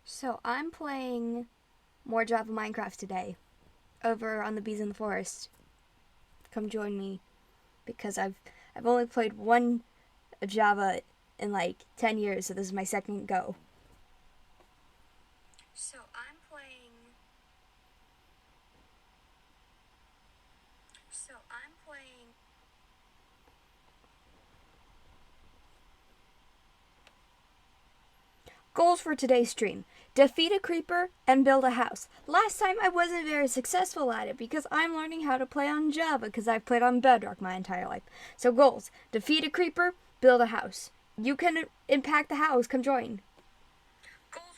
So I'm playing more Java Minecraft today over on the Bees in the Forest. Come join me because I've only played one Java in like 10 years, so this is my second go. So I'm playing Goals for today's stream. Defeat a creeper and build a house. Last time I wasn't very successful at it because I'm learning how to play on Java because I've played on Bedrock my entire life. So goals. Defeat a creeper, build a house. You can impact the house. Come join. Goals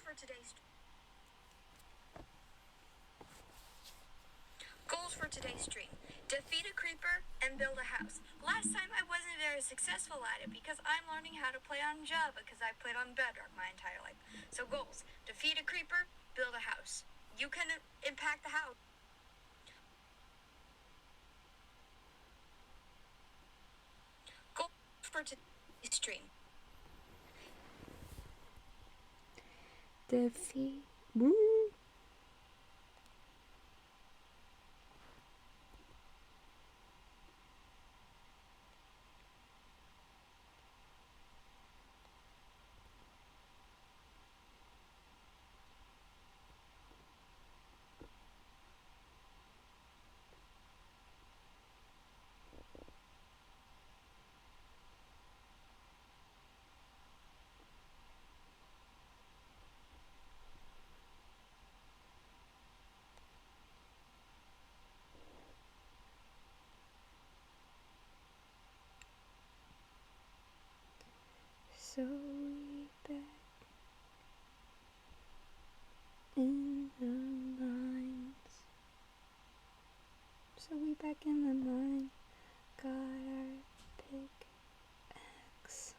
for today's stream. Defeat a creeper and build a house. Last time I wasn't very successful at it because I'm learning how to play on Java because I've played on Bedrock my entire life. So goals. Defeat a creeper, build a house. You can impact the house. Goals for today's stream. Defeat... Woo. So we back in the mines. So we back in the mine. Got our pickaxe.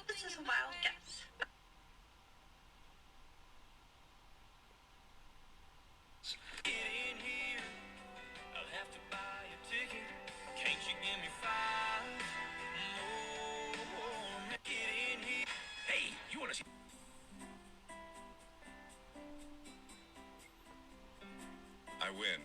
This is a wild guess. Get in here. I'll have to buy a ticket. Can't you give me 5 more? Get in here. Hey, you wanna see? I win.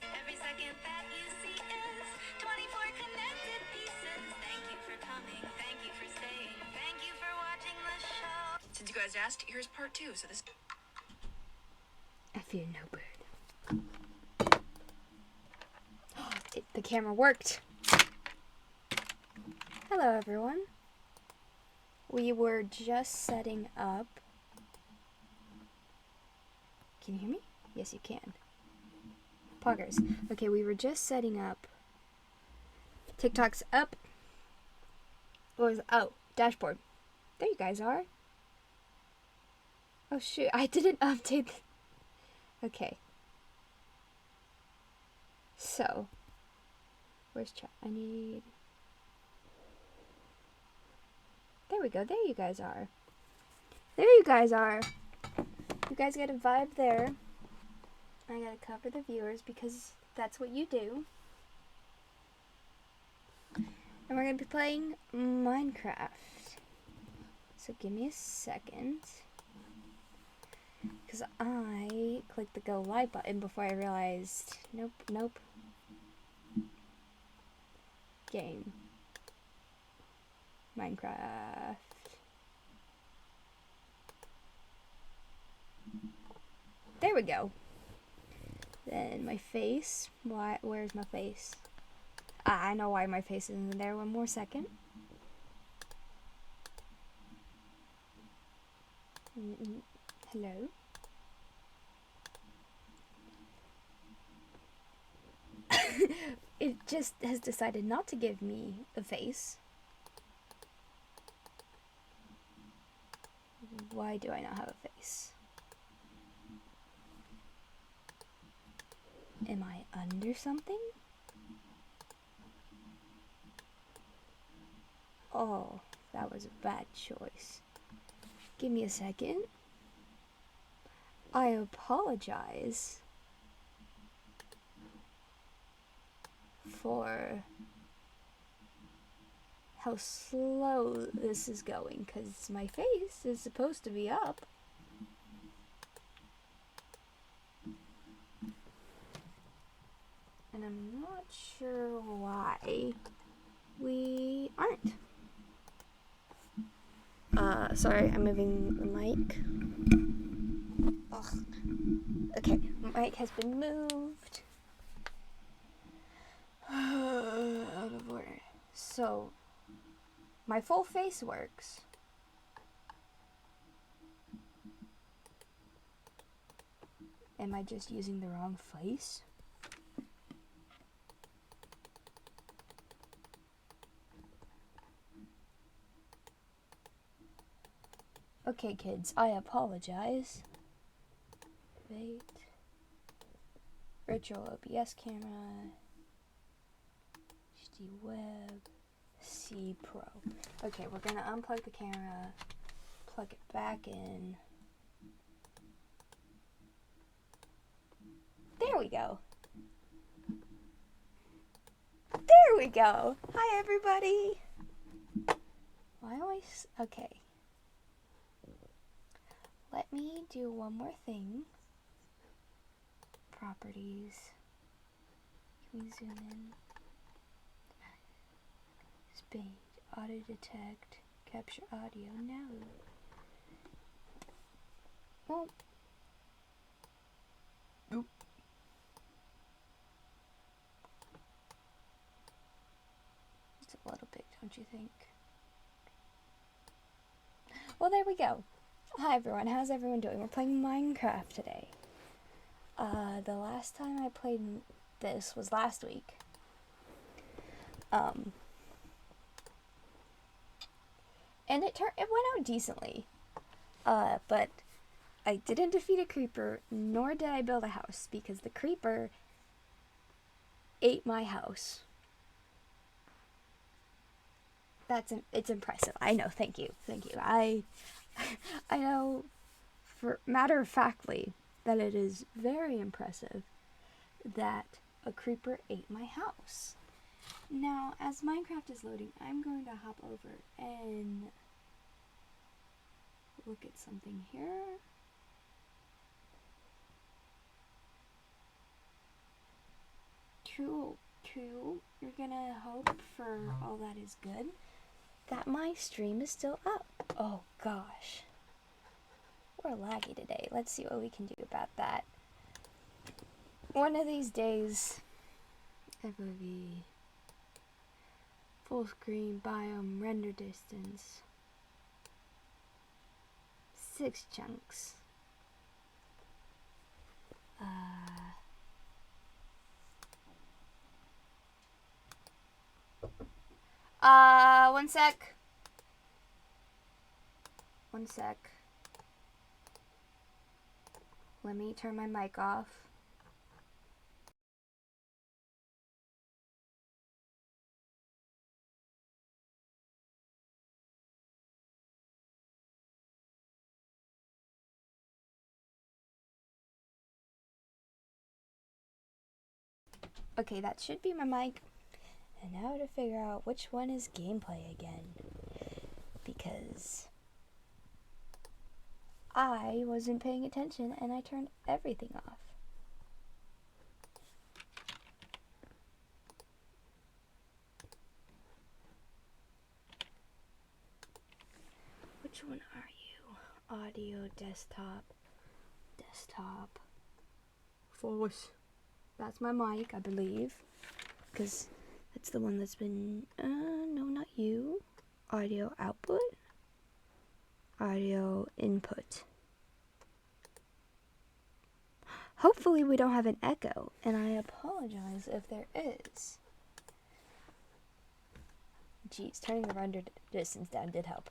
Every second that you see is 24 connected pieces. Thank you for coming. Thank you for staying. Thank you for watching the show. Since you guys asked, here's part 2. So this. I fear no bird. The camera worked. Hello, everyone. We were just setting up. Can you hear me? Yes, you can. Poggers. Okay, we were just setting up. TikTok's up. What was dashboard. There you guys are. Oh shoot, I didn't update. Okay. So, where's chat? I need. There we go. There you guys are. There you guys are. You guys get a vibe there. I gotta cover the viewers because that's what you do. And we're gonna be playing Minecraft. So give me a second. Because because I clicked the go live button before I realized, nope. Game. Minecraft. There we go. Then my face. Where's my face? I know why my face isn't there. One more second. Hello? It just has decided not to give me a face. Why do I not have a face? Am I under something? Oh, that was a bad choice. Give me a second. I apologize for how slow this is going, because my face is supposed to be up. And I'm not sure why we aren't. Sorry, I'm moving the mic. Ugh. Okay, my mic has been moved. Out of order. So, my full face works. Am I just using the wrong face? Okay, kids, I apologize. Wait. Virtual OBS camera. HD Web. C Pro. Okay, we're gonna unplug the camera, plug it back in. There we go. There we go. Hi, everybody. Why am I... Okay. Let me do one more thing. Properties. Can we zoom in? Speed. Auto detect. Capture audio. No. Well. Oop. Just a little bit, don't you think? Well, there we go. Hi everyone, how's everyone doing? We're playing Minecraft today. The last time I played this was last week. And it went out decently. But I didn't defeat a creeper, nor did I build a house, because the creeper ate my house. It's impressive. I know, thank you. I know for matter-of-factly that it is very impressive that a creeper ate my house. Now, as Minecraft is loading, I'm going to hop over and look at something here. Cool. You're gonna hope for all that is good that my stream is still up. Oh gosh. We're laggy today. Let's see what we can do about that. One of these days, FOV, full screen, biome, render distance, 6 chunks. 1 sec. 1 sec. Let me turn my mic off. Okay, that should be my mic. And now to figure out which one is gameplay again. Because I wasn't paying attention and I turned everything off. Which one are you? Audio, desktop, voice. That's my mic, I believe, because that's the one that's been, no, not you. Audio output, audio input. Hopefully we don't have an echo, and I apologize if there is. Jeez, turning the render distance down did help.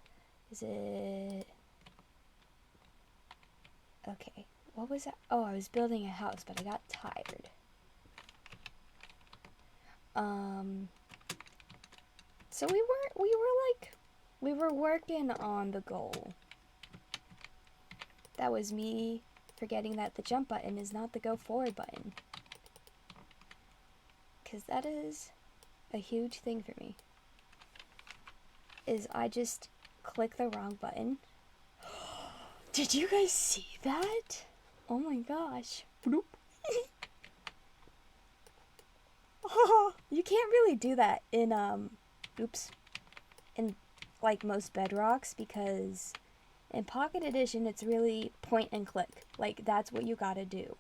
Is it... Okay, what was that? Oh, I was building a house, but I got tired. So we were working on the goal. That was me forgetting that the jump button is not the go forward button. Because that is a huge thing for me. Is I just click the wrong button. Did you guys see that? Oh my gosh. You can't really do that in in like most Bedrocks, because in Pocket Edition it's really point and click. Like that's what you gotta do.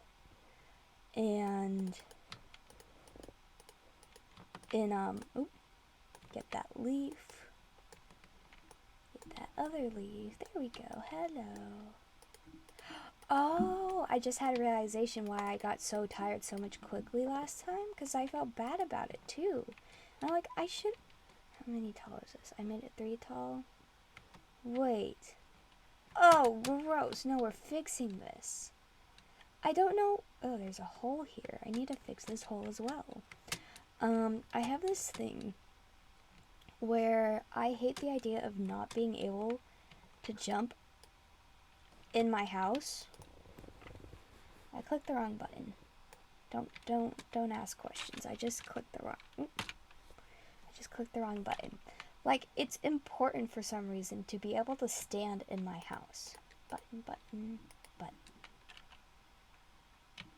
And in get that leaf. Get that other leaf. There we go. Hello. Oh, I just had a realization why I got so tired so much quickly last time, because I felt bad about it too. And I'm like, I should... How many tall is this? I made it 3 tall. Wait. Oh, gross. No, we're fixing this. I don't know... Oh, there's a hole here. I need to fix this hole as well. I have this thing where I hate the idea of not being able to jump in my house. I clicked the wrong button. Don't ask questions. I just clicked the wrong button. Like, it's important for some reason to be able to stand in my house. Button.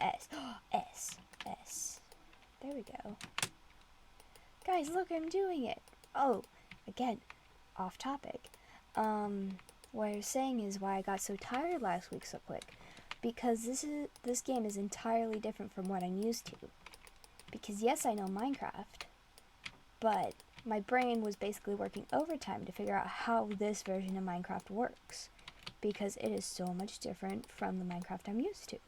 S. There we go. Guys, look, I'm doing it. Oh, again, off topic. What I was saying is why I got so tired last week so quick. Because this game is entirely different from what I'm used to. Because yes, I know Minecraft, but my brain was basically working overtime to figure out how this version of Minecraft works. Because it is so much different from the Minecraft I'm used to.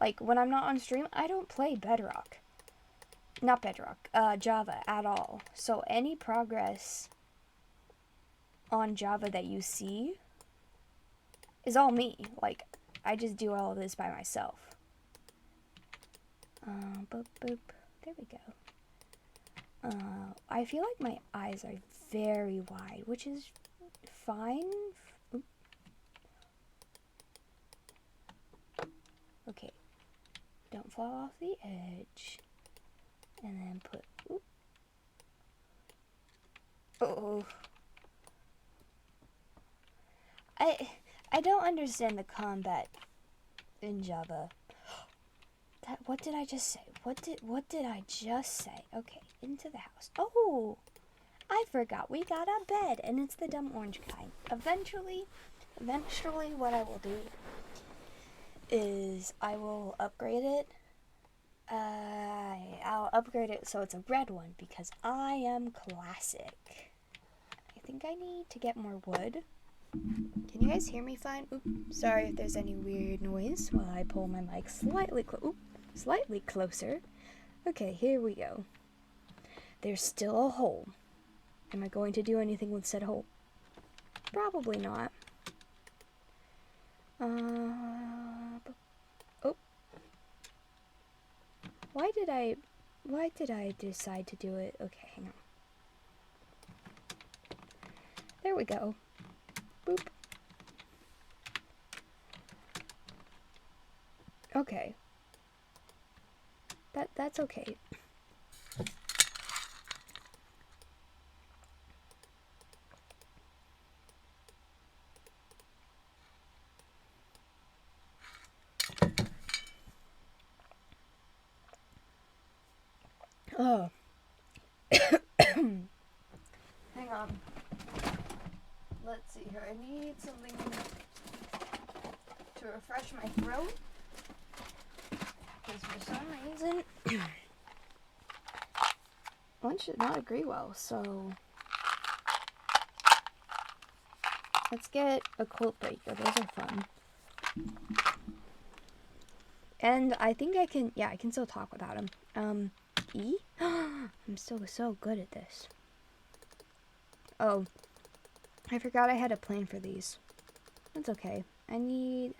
Like, when I'm not on stream, I don't play Java at all. So any progress on Java that you see is all me. Like, I just do all of this by myself. Boop. There we go. I feel like my eyes are very wide, which is fine. Oop. Okay. Don't fall off the edge. And then put... Oop. Oh. I don't understand the combat in Java. What did I just say? What did I just say? Okay, into the house. Oh, I forgot we got a bed, and it's the dumb orange kind. Eventually, what I will do is I will upgrade it. I'll upgrade it so it's a red one because I am classic. I think I need to get more wood. Can you guys hear me fine? Oops, sorry if there's any weird noise while I pull my mic slightly closer. Okay, here we go. There's still a hole. Am I going to do anything with said hole? Probably not. Oh. Why did I decide to do it? Okay, hang on. There we go. Boop. Okay. That's okay. Oh. Hang on. Let's see here. I need something to refresh my throat. Because for some reason, lunch did not agree well, so let's get a cold breaker. Those are fun. And I think I can still talk without him. E? I'm still so good at this. Oh, I forgot I had a plan for these. That's okay. I need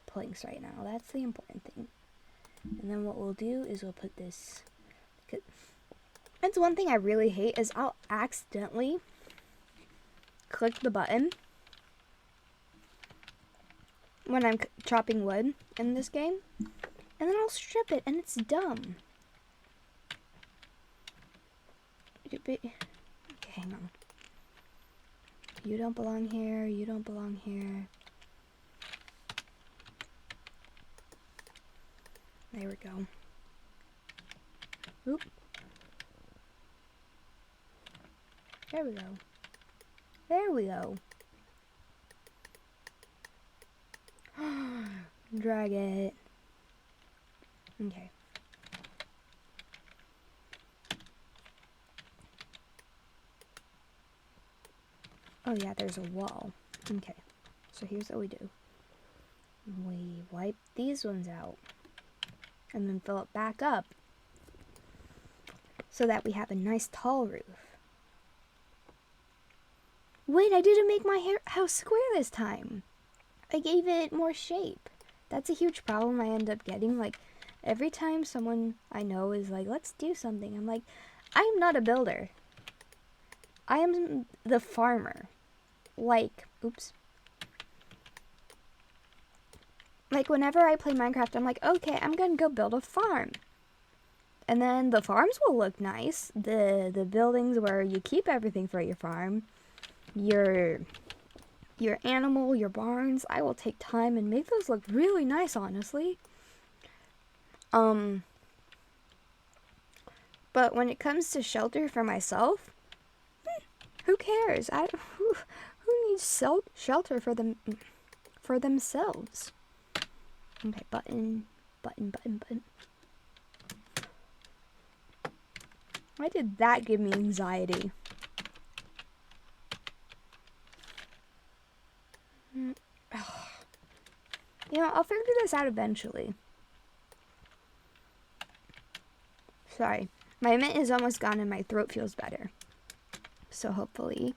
planks right now. That's the important thing. And then what we'll do is we'll put this. That's one thing I really hate is I'll accidentally click the button when I'm chopping wood in this game, and then I'll strip it, and it's dumb. Okay, hang on. You don't belong here. You don't belong here. There we go. Oop. There we go. There we go. Drag it. Okay. Oh yeah, there's a wall. Okay. So here's what we do. We wipe these ones out. And then fill it back up. So that we have a nice tall roof. Wait, I didn't make my house square this time. I gave it more shape. That's a huge problem I end up getting. Like, every time someone I know is like, let's do something, I'm like, I am not a builder. I am the farmer. Like, oops. Like, whenever I play Minecraft, I'm like, okay, I'm gonna go build a farm. And then the farms will look nice. The buildings where you keep everything for your farm. Your animal, your barns, I will take time and make those look really nice, honestly. But when it comes to shelter for myself, who cares? Who needs shelter for themselves? Okay, button. Why did that give me anxiety? You know, I'll figure this out eventually. Sorry. My mint is almost gone and my throat feels better. So hopefully...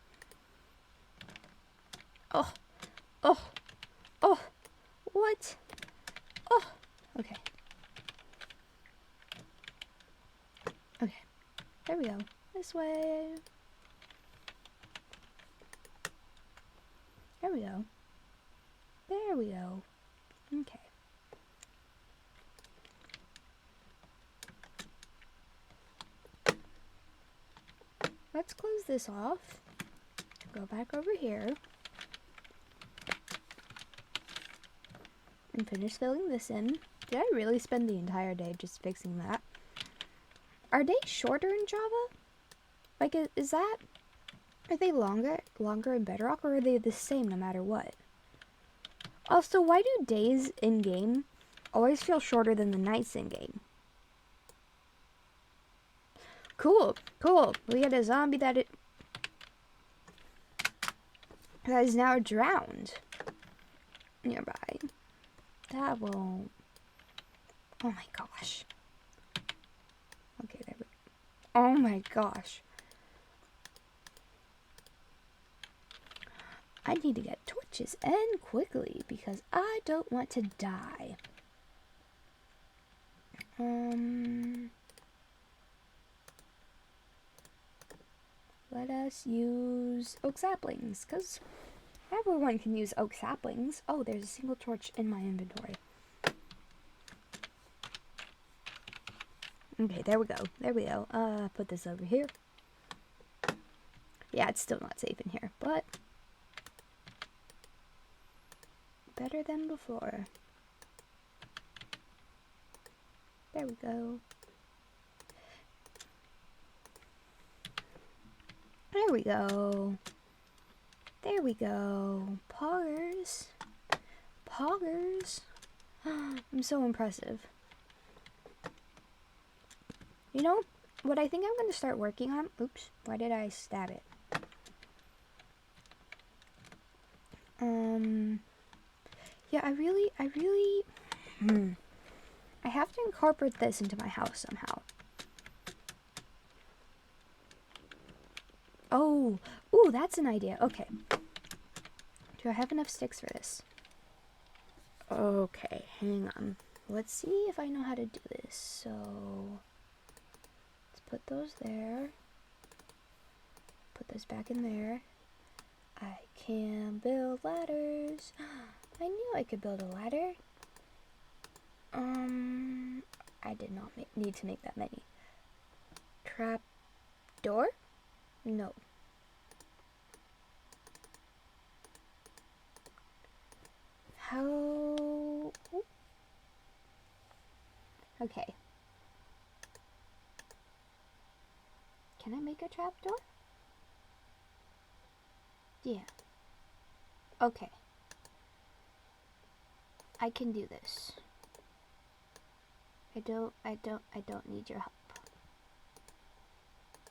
Oh. What? Oh. Okay. Okay. There we go. This way. There we go. There we go. Okay. Let's close this off. Go back over here. And finish filling this in. Did I really spend the entire day just fixing that? Are they shorter in Java? Like, is that... Are they longer in Bedrock, or are they the same no matter what? Also, why do days in-game always feel shorter than the nights in-game? Cool. We get a zombie that is now drowned nearby. That won't... Oh my gosh. Okay, there we go. Oh my gosh. I need to get torches and quickly because I don't want to die. Let us use oak saplings because everyone can use oak saplings. Oh, there's a single torch in my inventory. Okay, there we go. Put this over here. Yeah, it's still not safe in here, but better than before. There we go. There we go. There we go. Poggers. Poggers. I'm so impressive. You know what I think I'm going to start working on? Oops, why did I stab it? Yeah, I have to incorporate this into my house somehow. Oh, ooh, that's an idea. Okay. Do I have enough sticks for this? Okay, hang on. Let's see if I know how to do this. So, let's put those there. Put this back in there. I can build ladders. I knew I could build a ladder. I did not need to make that many. Trap door? No. How? Okay. Can I make a trapdoor? Yeah. Okay. I can do this. I don't need your help.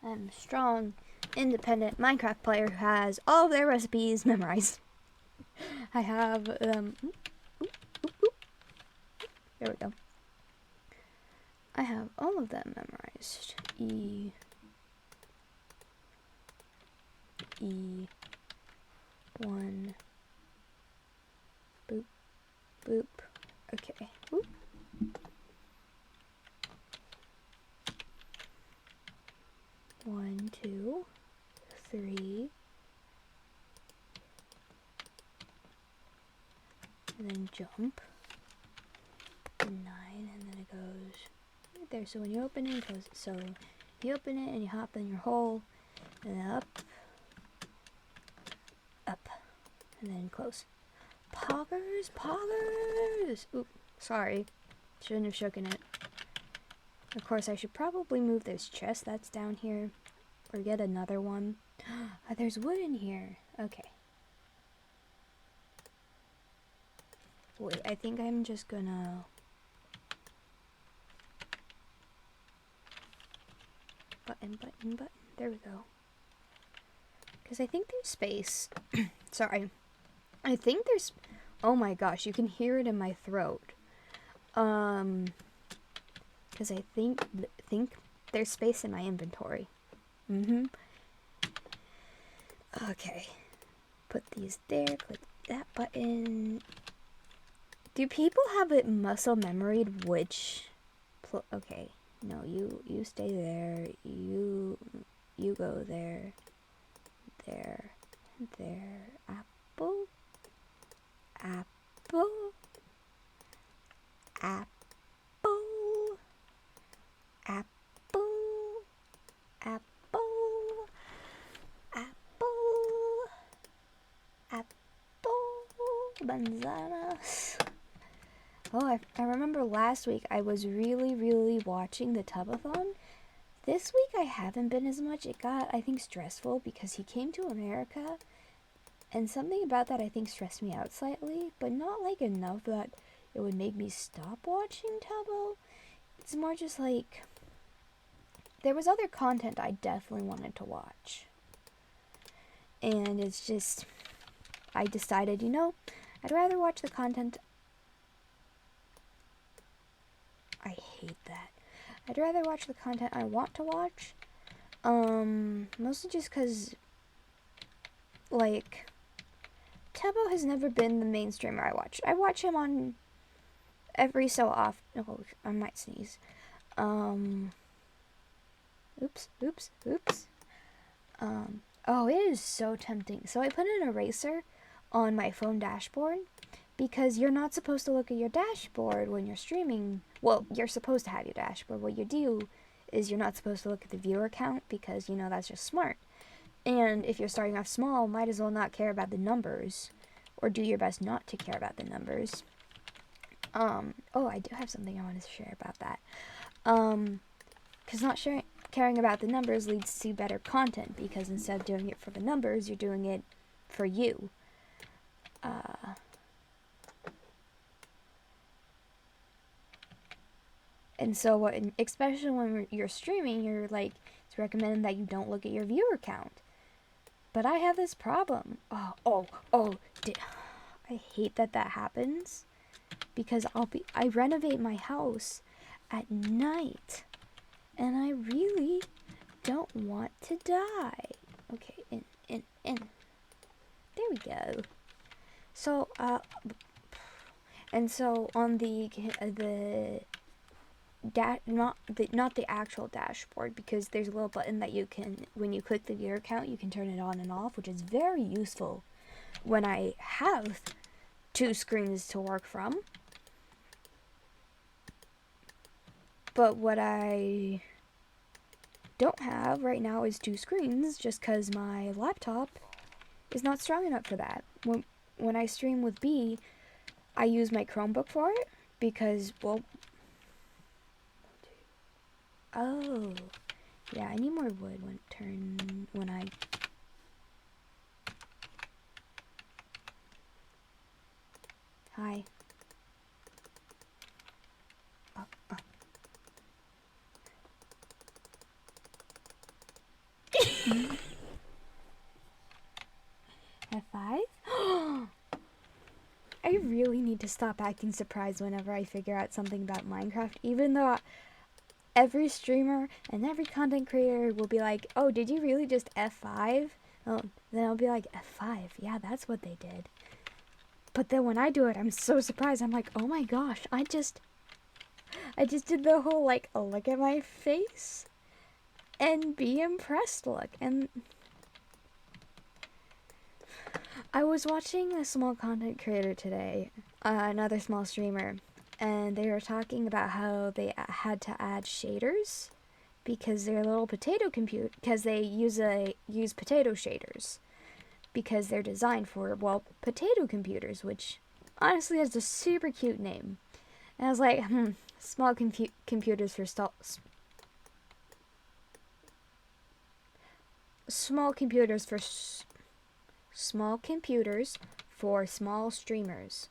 I'm a strong, independent Minecraft player who has all of their recipes memorized. I have there we go. I have all of them memorized. E, one, boop, boop. Okay. Oop. One, two, three, and then jump. 9, and then it goes right there. So when you open it, it goes. So you open it and you hop in your hole, and then up, up, and then close. Poggers, poggers. Oop, sorry, shouldn't have shooken it. Of course, I should probably move this chest that's down here, or get another one. There's wood in here. Okay. Wait, I think I'm just gonna... Button. There we go. Because I think there's space. Sorry. I think there's... Oh my gosh, you can hear it in my throat. Because I think there's space in my inventory. Okay. Put these there. Click that button. Do people have it muscle memoried which... Okay. No, you stay there. You go there. There. Apple. Apple. Apple. Apple. Apple. Apple. Apple. Manzanas. Oh, I remember last week I was really watching the Tubathon. This week I haven't been as much. It got, I think, stressful because he came to America, and something about that I think stressed me out slightly, but not like enough that it would make me stop watching Tubbo. It's more just like, there was other content I definitely wanted to watch. And it's just, I decided, you know, I'd rather watch the content. I hate that. I'd rather watch the content I want to watch. Mostly just because, like, Tubbo has never been the main streamer I watch. I watch him on every so often. Oh, I might sneeze. Oops. Oh, it is so tempting. So I put an eraser on my phone dashboard because you're not supposed to look at your dashboard when you're streaming. Well, you're supposed to have your dashboard. What you do is you're not supposed to look at the viewer count because, you know, that's just smart. And if you're starting off small, might as well not care about the numbers, or do your best not to care about the numbers. Oh, I do have something I want to share about that. Because caring about the numbers leads to better content, because instead of doing it for the numbers, you're doing it for you. And so, especially when you're streaming, you're like, it's recommended that you don't look at your viewer count. But I have this problem. I hate that happens, because I renovate my house at night, and I really don't want to die. Okay, in. There we go. So, and so on not the actual dashboard, because there's a little button that you can, when you click the viewer count, you can turn it on and off, which is very useful when I have 2 screens to work from. But what I don't have right now is 2 screens, just because my laptop is not strong enough for that. When I stream with B, I use my Chromebook for it, because, well, oh, yeah, I need more wood when I... Hi. F5? I really need to stop acting surprised whenever I figure out something about Minecraft, even though every streamer and every content creator will be like, oh, did you really just F5? Oh, then I'll be like, F5, yeah, that's what they did. But then when I do it, I'm so surprised. I'm like, oh my gosh, I just did the whole, like, look at my face and be impressed look. And I was watching a small content creator today, another small streamer, and they were talking about how they had to add shaders because their little potato computer, because they use potato shaders, because they're designed for, well, potato computers, which honestly has a super cute name. And I was like, small computers for small computers for small streamers.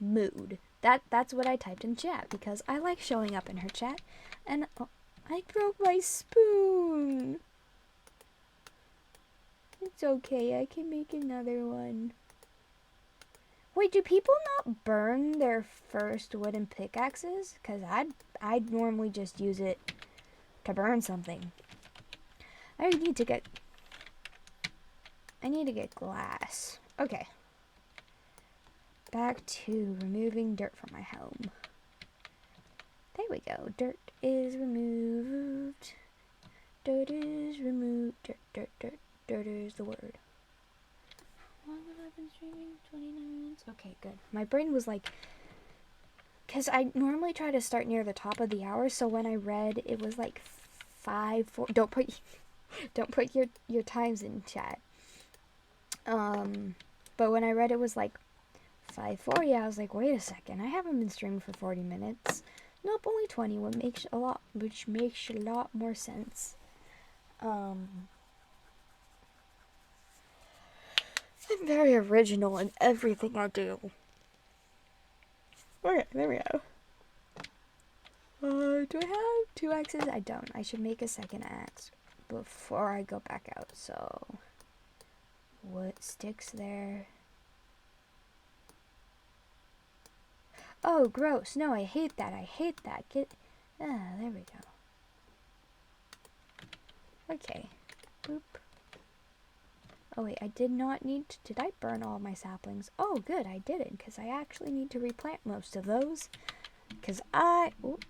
Mood. That's what I typed in chat, because I like showing up in her chat. And I broke my spoon. It's okay, I can make another one. Wait, do people not burn their first wooden pickaxes? Because I'd normally just use it to burn something. I need to get glass. Okay. Back to removing dirt from my home. There we go. Dirt is removed. Dirt is removed. Dirt is the word. How long have I been streaming? 29 minutes? Okay, good. My brain was like, because I normally try to start near the top of the hour, so when I read it was like 4. Don't put your times in chat. But when I read it was like 5:40, I was like, wait a second, I haven't been streaming for 40 minutes. Nope, only 20, which makes a lot more sense. I'm very original in everything I do. Okay, there we go. Do I have 2 axes? I don't. I should make a second axe before I go back out. So, what sticks there? Oh, gross. No, I hate that. There we go. Okay. Boop. Oh wait, I did not need to, did I burn all my saplings? Oh good, I didn't, because I actually need to replant most of those. Because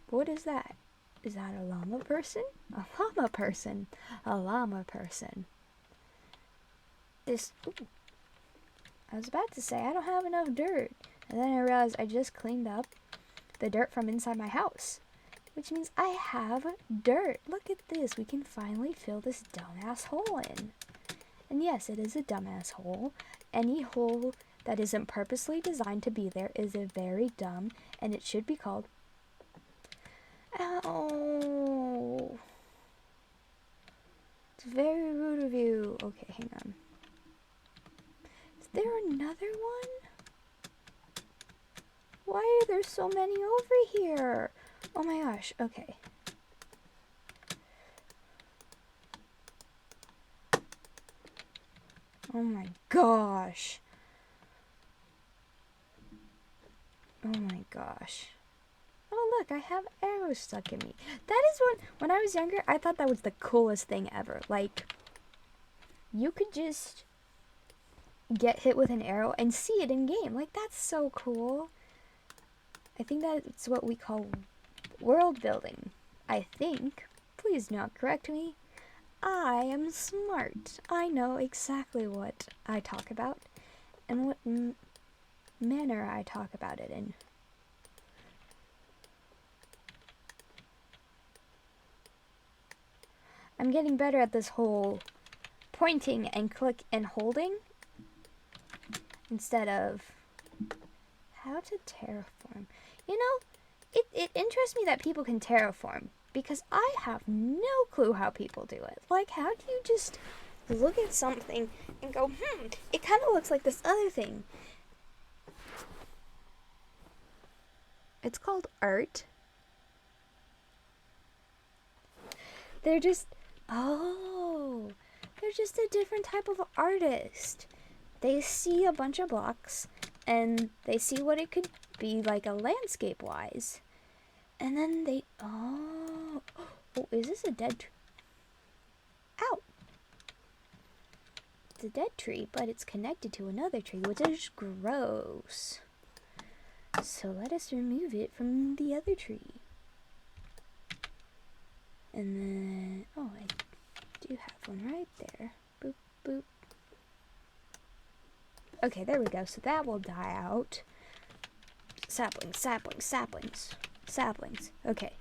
what is that? Is that a llama person? A llama person. A llama person. I was about to say, I don't have enough dirt. And then I realized I just cleaned up the dirt from inside my house. Which means I have dirt. Look at this. We can finally fill this dumbass hole in. And yes, it is a dumbass hole. Any hole that isn't purposely designed to be there is a very dumb, and it should be called... Ow. It's very rude of you. Okay, hang on. Is there another one? Why are there so many over here? Oh my gosh, okay. Oh my gosh. Oh my gosh. Oh look, I have arrows stuck in me. That is when I was younger, I thought that was the coolest thing ever. Like, you could just get hit with an arrow and see it in game. Like, that's so cool. I think that's what we call world building. I think. Please do not correct me. I am smart. I know exactly what I talk about and what manner I talk about it in. I'm getting better at this whole pointing and click and holding instead of how to terraform. You know, it interests me that people can terraform because I have no clue how people do it. Like, how do you just look at something and go, it kind of looks like this other thing. It's called art. They're just a different type of artist. They see a bunch of blocks and they see what it could be like a landscape wise. And then they, oh, is this a dead tree? Ow! It's a dead tree, but it's connected to another tree, which is gross. So let us remove it from the other tree. And then, oh, I do have one right there. Boop, boop. Okay, there we go. So that will die out. Saplings, saplings, saplings, saplings. Okay.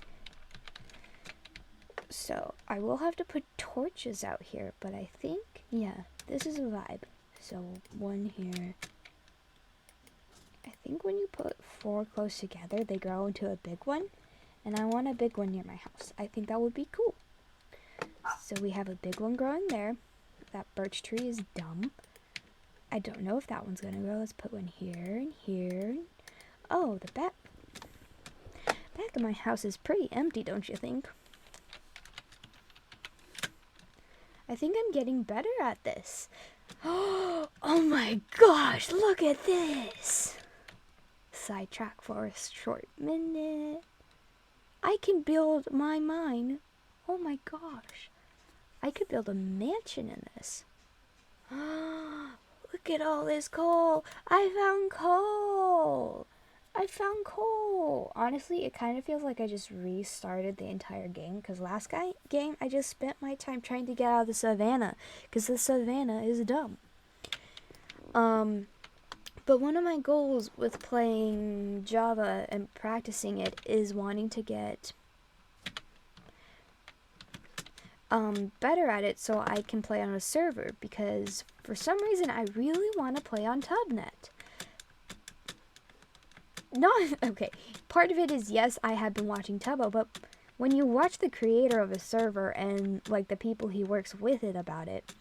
So I will have to put torches out here, but I think, yeah, this is a vibe. So one here. I think when you put 4 close together, they grow into a big one. And I want a big one near my house. I think that would be cool. So we have a big one growing there. That birch tree is dumb. I don't know if that one's gonna grow. Let's put one here and here. Oh, the back of my house is pretty empty, don't you think? I think I'm getting better at this. Oh my gosh, look at this! Sidetrack for a short minute. I can build my mine. Oh my gosh. I could build a mansion in this. Look at all this coal. I found coal. I found coal. Honestly, it kind of feels like I just restarted the entire game. Because last game, I just spent my time trying to get out of the savannah. Because the savannah is dumb. But one of my goals with playing Java and practicing it is wanting to get better at it so I can play on a server, because for some reason I really want to play on Tubnet. Okay, part of it is, yes, I have been watching Tubbo, but when you watch the creator of a server and like the people he works with it about it,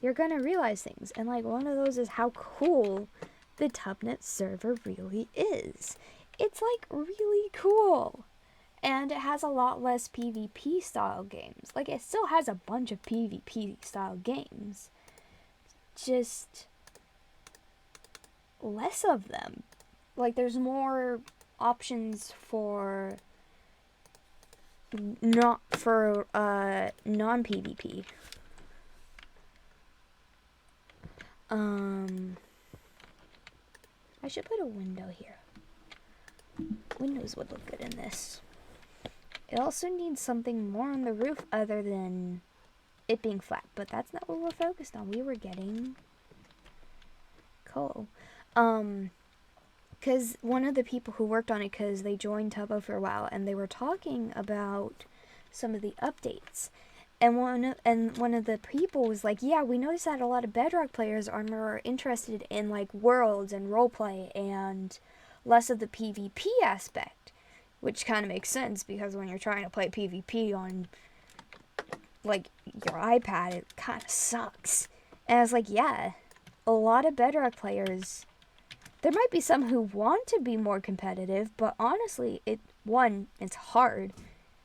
you're gonna realize things. And like one of those is how cool the Tubnet server really is. It's like really cool. And it has a lot less PvP style games. Like, it still has a bunch of PvP style games. Just less of them. Like, there's more options for non-PvP. I should put a window here. Windows would look good in this. It also needs something more on the roof other than it being flat, but that's not what we're focused on. We were getting coal. Because one of the people who worked on it, because they joined Tubbo for a while, and they were talking about some of the updates. And one of the people was like, yeah, we noticed that a lot of Bedrock players are more interested in like worlds and roleplay and less of the PvP aspect. Which kind of makes sense, because when you're trying to play PvP on, like, your iPad, it kind of sucks. And I was like, yeah, a lot of Bedrock players, there might be some who want to be more competitive, but honestly, it's hard.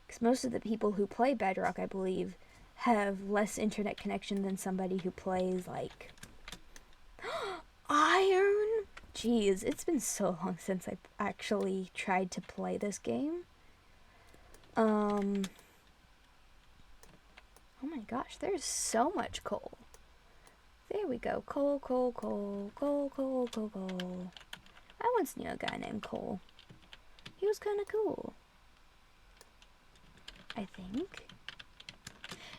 Because most of the people who play Bedrock, I believe, have less internet connection than somebody who plays, like, Iron? Jeez, it's been so long since I've actually tried to play this game. Oh my gosh, there's so much coal. There we go. Coal, coal, coal, coal, coal, coal, coal. I once knew a guy named Cole. He was kind of cool, I think.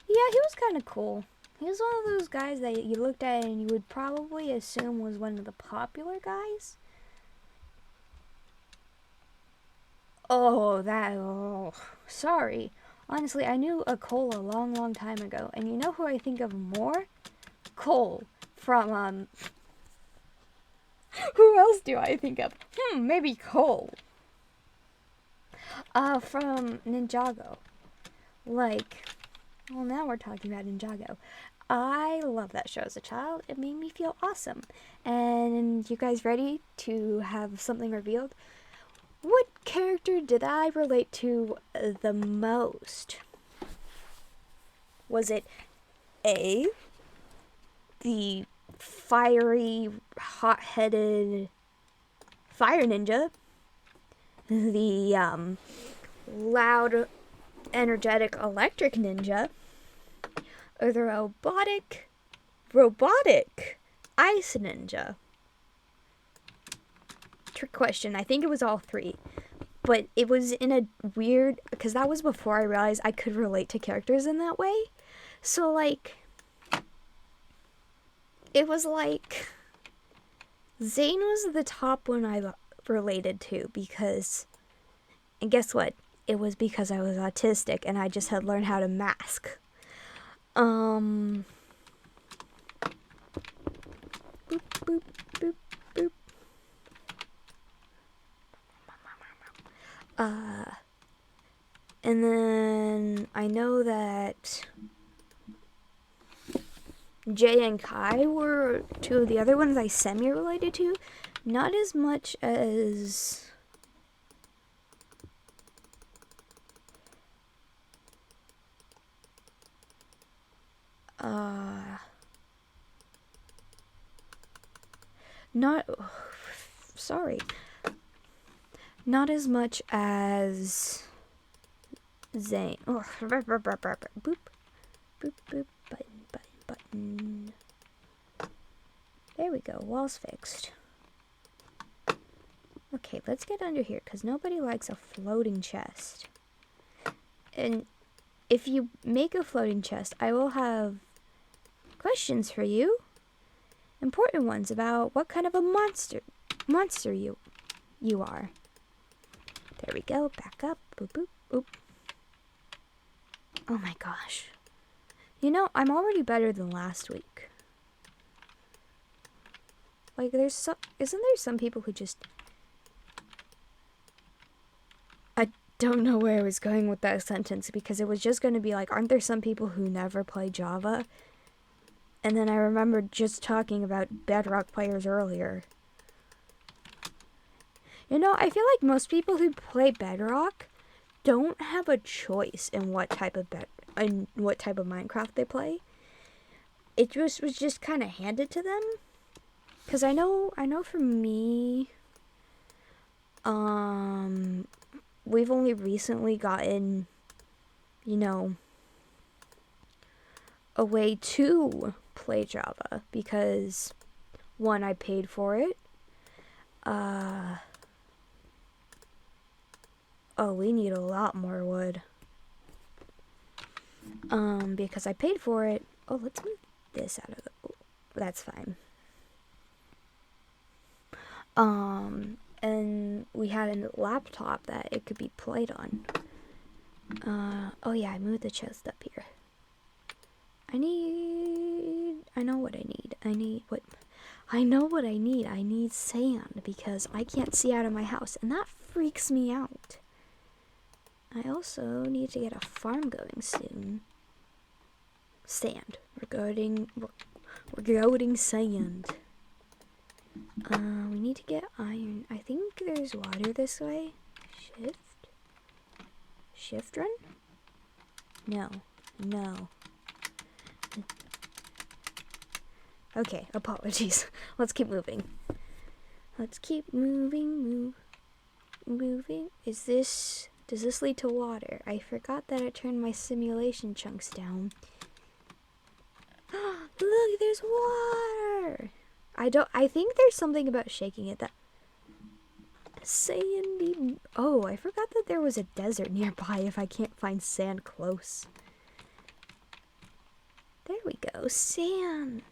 Yeah, he was kind of cool. He was one of those guys that you looked at and you would probably assume was one of the popular guys. Oh, sorry. Honestly, I knew a Cole a long, long time ago. And you know who I think of more? Cole from, who else do I think of? Maybe Cole. From Ninjago. Like, well, now we're talking about Ninjago. I love that show as a child. It made me feel awesome. And you guys ready to have something revealed? What character did I relate to the most? Was it A, the fiery, hot-headed fire ninja, the loud, energetic electric ninja, or the robotic ice ninja? Trick question. I think it was all three, but it was in a weird, because that was before I realized I could relate to characters in that way. So like, it was like Zane was the top one I related to, because, and guess what? It was because I was autistic and I just had learned how to mask. Boop, boop, boop, boop. And then I know that Jay and Kai were two of the other ones I semi-related to. Not as much as not as much as Zane. Oh, boop, boop, boop, button. There we go, wall's fixed. Okay, let's get under here, because nobody likes a floating chest. And if you make a floating chest, I will have questions for you. Important ones about what kind of a monster you are. There we go, back up, boop, boop, boop. Oh my gosh. You know, I'm already better than last week. Like, isn't there some people who just... I don't know where I was going with that sentence, because it was just going to be like, aren't there some people who never play Java? And then I remembered just talking about Bedrock players earlier. You know, I feel like most people who play Bedrock don't have a choice in what type of Minecraft they play. It just was just kind of handed to them. Because I know for me, we've only recently gotten, you know, a way to play Java, because one, I paid for it. Oh, we need a lot more wood. Because I paid for it. Oh, let's move this out of the... Oh, that's fine. And we had a laptop that it could be played on. Oh yeah, I moved the chest up here. I know what I need. I need sand, because I can't see out of my house, and that freaks me out. I also need to get a farm going soon, Sand. We're goading sand. We need to get iron. I think there's water this way. Shift run? No. Okay, apologies. Let's keep moving. Moving. Does this lead to water? I forgot that I turned my simulation chunks down. Look, there's water. I think there's something about shaking it that sandy. Oh, I forgot that there was a desert nearby if I can't find sand close. There we go, sand.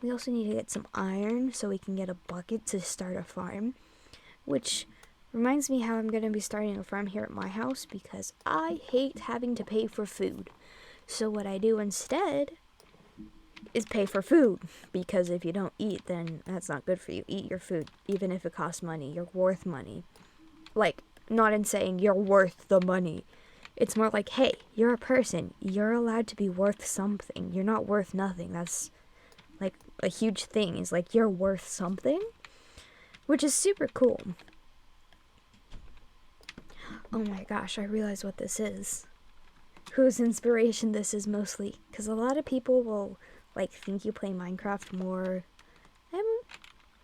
We also need to get some iron so we can get a bucket to start a farm, which reminds me how I'm going to be starting a farm here at my house because I hate having to pay for food. So what I do instead is pay for food, because if you don't eat, then that's not good for you. Eat your food, even if it costs money. You're worth money. Like, not in saying you're worth the money. It's more like, hey, you're a person. You're allowed to be worth something. You're not worth nothing. That's like a huge thing. Is like you're worth something, which is super cool. Oh my gosh, I realize what this is. Whose inspiration this is mostly, because a lot of people will like think you play Minecraft more.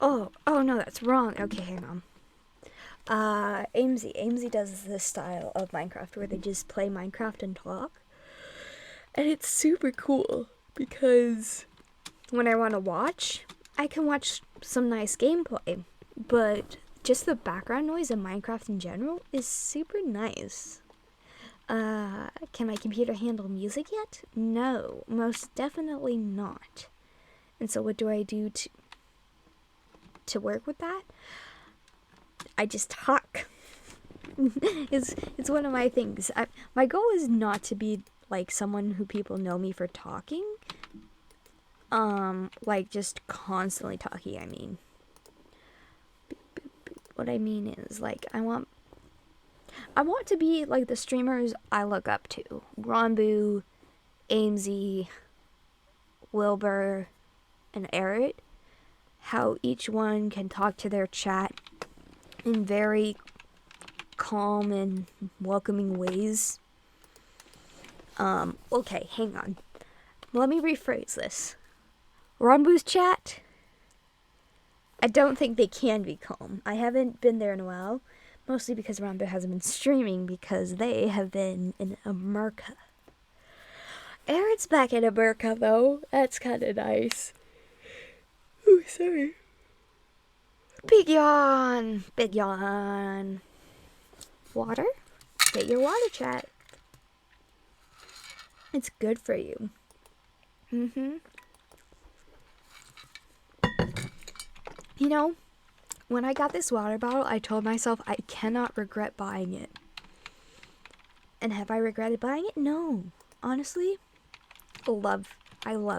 Oh no, that's wrong. Okay, hang on. AMZ does this style of Minecraft where they just play Minecraft and talk, and it's super cool because when I want to watch, I can watch some nice gameplay, but just the background noise in Minecraft in general is super nice. Can my computer handle music yet? No, most definitely not. And so what do I do to work with that? I just talk. It's one of my things. My goal is not to be like someone who people know me for talking. Like just constantly talking, I mean. What I mean is like I want to be like the streamers I look up to. Ronbu, AMZ, Wilbur, and Eric. How each one can talk to their chat in very calm and welcoming ways. Okay, hang on. Let me rephrase this. Ronbu's chat, I don't think they can be calm. I haven't been there in a while. Mostly because Ronbu hasn't been streaming because they have been in America. Aaron's back in America though. That's kind of nice. Oh, sorry. Big yawn. Water? Get your water, chat. It's good for you. You know, when I got this water bottle, I told myself I cannot regret buying it. And have I regretted buying it? No. Honestly, I love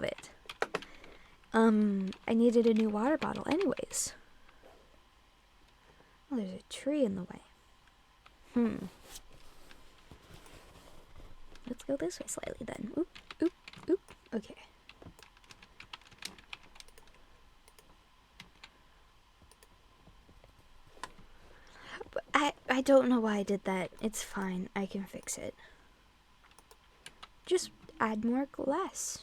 it. I needed a new water bottle anyways. Oh, there's a tree in the way. Let's go this way slightly then. Oop. Okay. I don't know why I did that. It's fine. I can fix it. Just add more glass.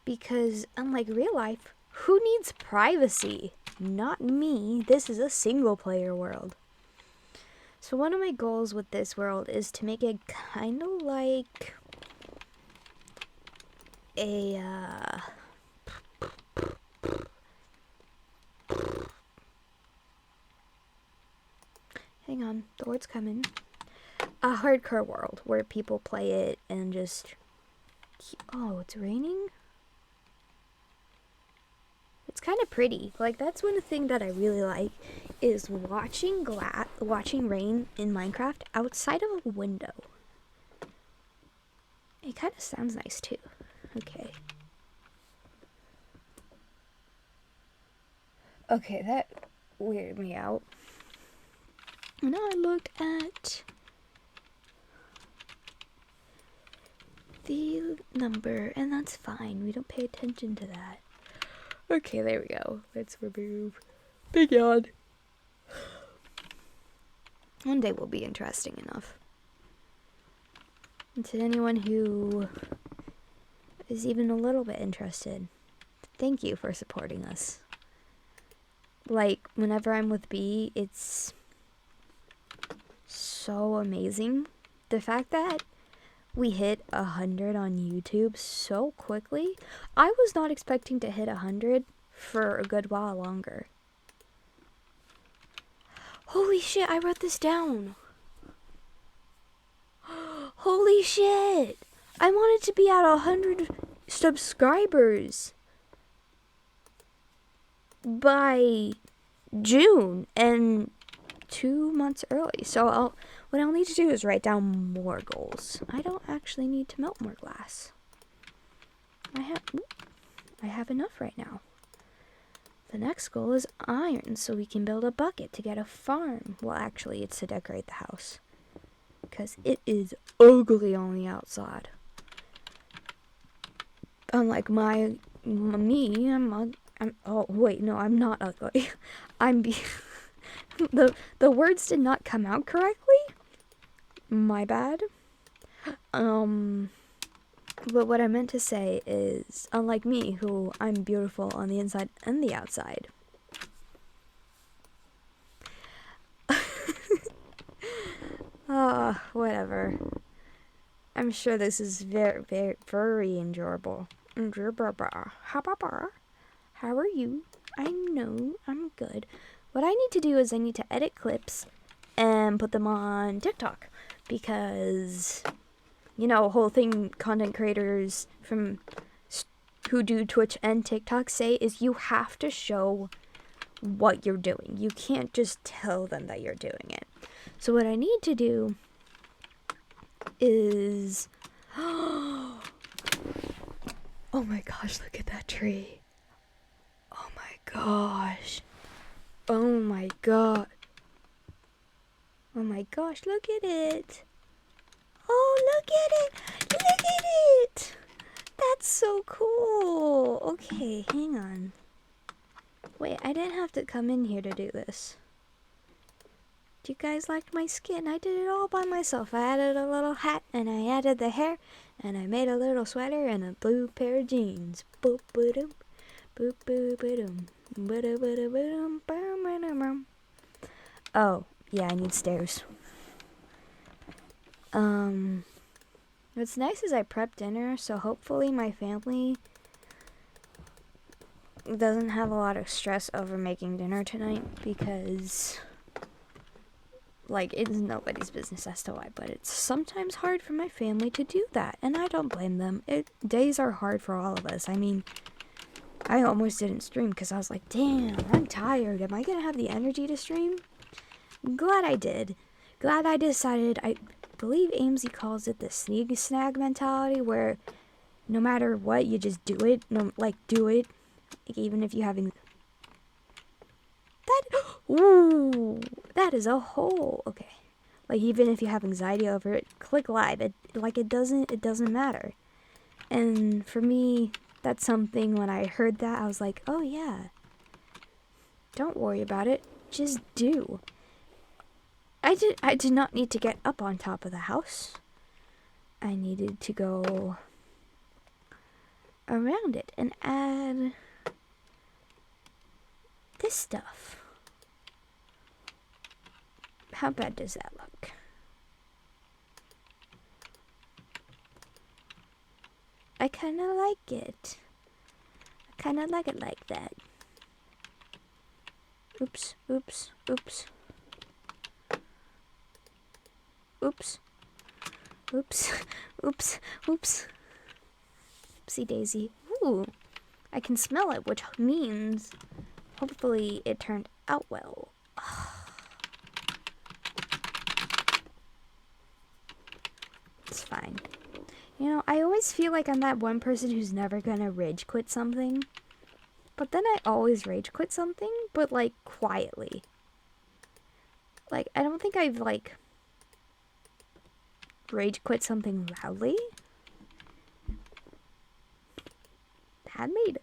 Because unlike real life, who needs privacy? Not me. This is a single player world. So one of my goals with this world is to make it kind of like a hang on, the word's coming. A hardcore world where people play it and just... Oh, it's raining? It's kind of pretty. Like, that's one thing that I really like, is watching rain in Minecraft outside of a window. It kind of sounds nice, too. Okay. Okay, that weirded me out. And I looked at the number, and that's fine. We don't pay attention to that. Okay, there we go. Let's remove Big Yawn. One day will be interesting enough. And to anyone who is even a little bit interested, thank you for supporting us. Like, whenever I'm with B, it's so amazing. The fact that we hit 100 on YouTube so quickly. I was not expecting to hit 100 for a good while longer. Holy shit, I wrote this down. Holy shit. I wanted to be at 100 subscribers by June, and 2 months early. So what I'll need to do is write down more goals. I don't actually need to melt more glass. I have enough right now. The next goal is iron, so we can build a bucket to get a farm. Well, actually, it's to decorate the house, because it is ugly on the outside. Unlike me, oh wait, no, I'm not ugly. The words did not come out correctly. My bad. But what I meant to say is, unlike me, who I'm beautiful on the inside and the outside. Whatever. I'm sure this is very, very, very enjoyable. How are you? I know, I'm good. What I need to do is I need to edit clips and put them on TikTok, because, you know, a whole thing content creators from who do Twitch and TikTok say is you have to show what you're doing. You can't just tell them that you're doing it. So what I need to do is oh my gosh, look at that tree. Oh my gosh. Oh my god. Oh my gosh, look at it. Oh, look at it. Look at it. That's so cool. Okay, hang on. Wait, I didn't have to come in here to do this. Do you guys like my skin? I did it all by myself. I added a little hat, and I added the hair, and I made a little sweater and a blue pair of jeans. Boop ba-doom. Boop boop ba-doom. Ba-da-ba-da-ba-dum. Ba-da-ba-dum. Oh, yeah, I need stairs. What's nice is I prepped dinner, so hopefully my family doesn't have a lot of stress over making dinner tonight, because, like, it's nobody's business as to why, but it's sometimes hard for my family to do that, and I don't blame them. Days are hard for all of us. I mean, I almost didn't stream because I was like, damn, I'm tired. Am I going to have the energy to stream? Glad I did. Glad I decided. I believe Amesy calls it the sneak snag mentality, where no matter what, you just do it. No, like, do it. Like, even if you're having... Ooh, that is a hole. Okay. Like, even if you have anxiety over it, click live. It doesn't matter. And for me, that's something, when I heard that, I was like, oh yeah. Don't worry about it. Just do. I did not need to get up on top of the house. I needed to go around it and add this stuff. How bad does that look? I kind of like it. I kind of like it like that. Oops, oops, oops. Oops. Oops. Oops. Oops. Oopsie daisy. Ooh. I can smell it, which means hopefully it turned out well. It's fine. You know, I always feel like I'm that one person who's never gonna rage quit something. But then I always rage quit something, but like quietly. Like, I don't think I've like rage quit something loudly. had made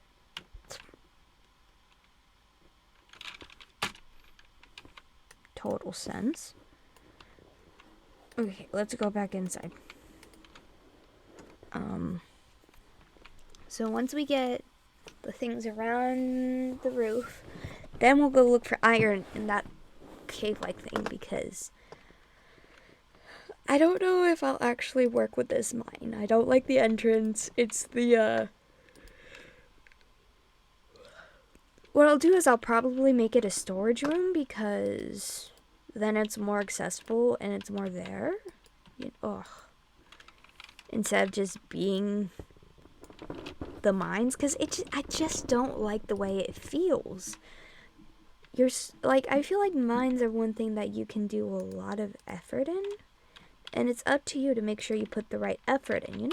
total sense. Okay, let's go back inside. So once we get the things around the roof, then we'll go look for iron in that cave-like thing, because I don't know if I'll actually work with this mine. I don't like the entrance. It's the, what I'll do is I'll probably make it a storage room, because then it's more accessible and it's more there. Instead of just being the mines, because I just don't like the way it feels. I feel like mines are one thing that you can do a lot of effort in, and it's up to you to make sure you put the right effort in,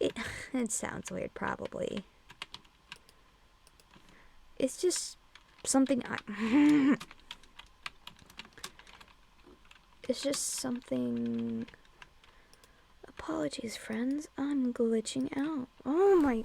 It sounds weird, probably. It's just something it's just something... Apologies, friends. I'm glitching out. Oh my...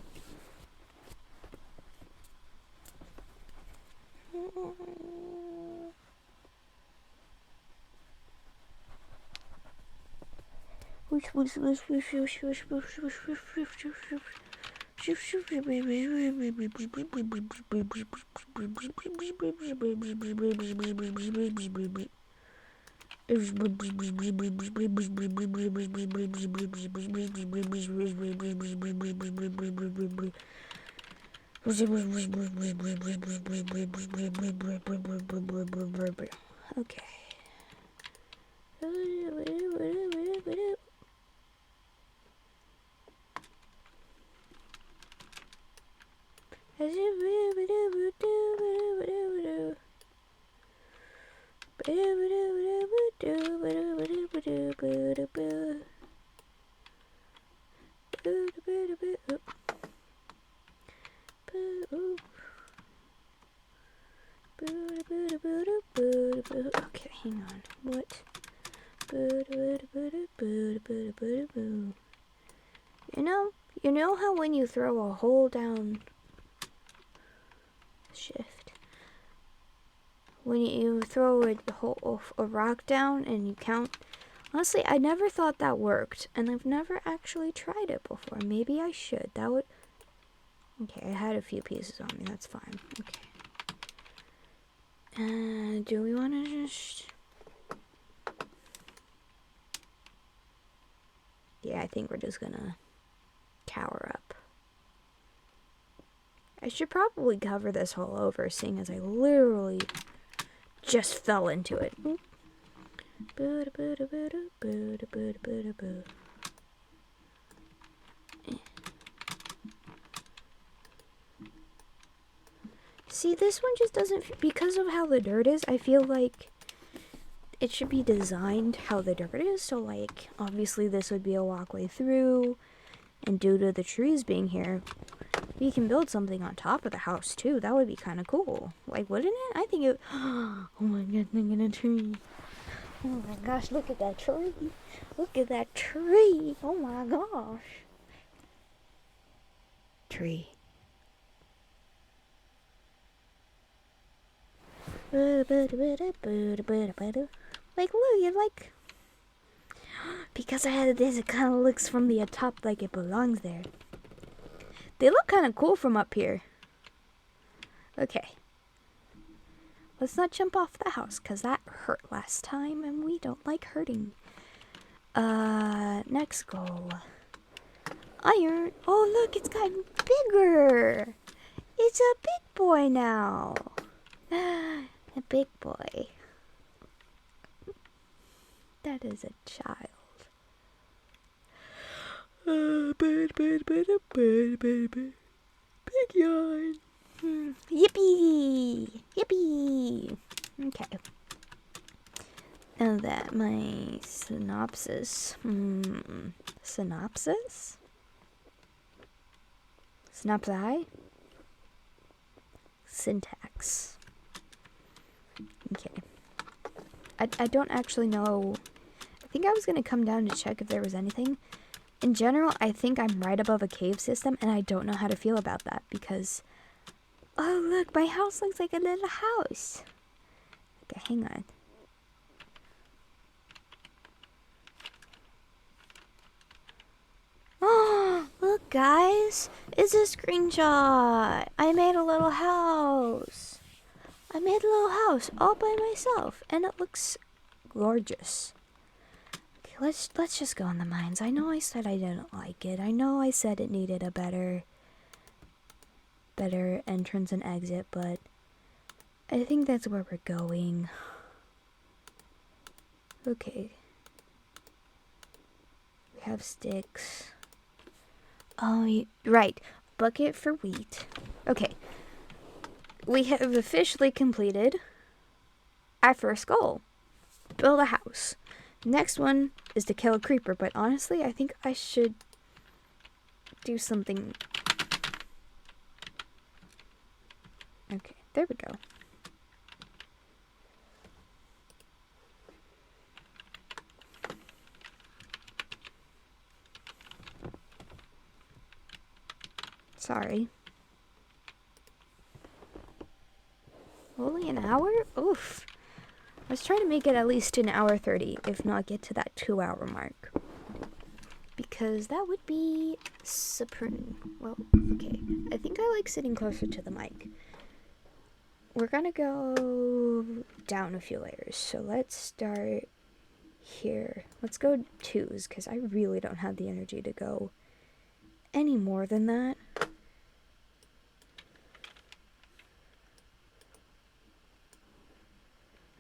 Okay. Okay, hang on. What? You know how when you throw a hole down... Shift. When you throw a rock down and you count... Honestly, I never thought that worked, and I've never actually tried it before. Maybe I should. That would... Okay, I had a few pieces on me. That's fine. Okay. Do we want to just... Yeah, I think we're just gonna cower up. I should probably cover this hole over, seeing as I literally just fell into it. See, this one just doesn't... Because of how the dirt is, I feel like it should be designed how the dirt is. So, like, obviously this would be a walkway through. And due to the trees being here, we can build something on top of the house, too. That would be kind of cool. Like, wouldn't it? I think it... Oh my god, look at a tree. Oh my gosh, look at that tree. Look at that tree. Oh my gosh. Tree. Like, look, it like... Because I had this, it kind of looks from the top like it belongs there. They look kind of cool from up here. Okay. Let's not jump off the house, because that hurt last time, and we don't like hurting. Next goal. Iron. Oh, look, it's gotten bigger. It's a big boy now. A big boy. That is a child. Big yawn. Yippee! Yippee! Okay. Now that my synopsis. Synopsis? Synopsi? Syntax. Okay. I don't actually know. I think I was going to come down to check if there was anything. in general, I think I'm right above a cave system, and I don't know how to feel about that because, oh look, my house looks like a little house. Okay, hang on. Oh, look guys, it's a screenshot. I made a little house. I made a little house all by myself, and it looks gorgeous. Okay, let's just go in the mines. I know I said I didn't like it. I know I said it needed a better entrance and exit, but I think that's where we're going. Okay. We have sticks. Oh, right. Bucket for wheat. Okay. We have officially completed our first goal. Build a house. Next one is to kill a creeper, but honestly, I think I should do something. Okay, there we go. Sorry. Only an hour? Oof. Let's try to make it at least an hour 30, if not get to that 2-hour mark. Because that would be supreme. Well, okay. I think I like sitting closer to the mic. We're gonna go down a few layers. So let's start here. Let's go 2s, because I really don't have the energy to go any more than that.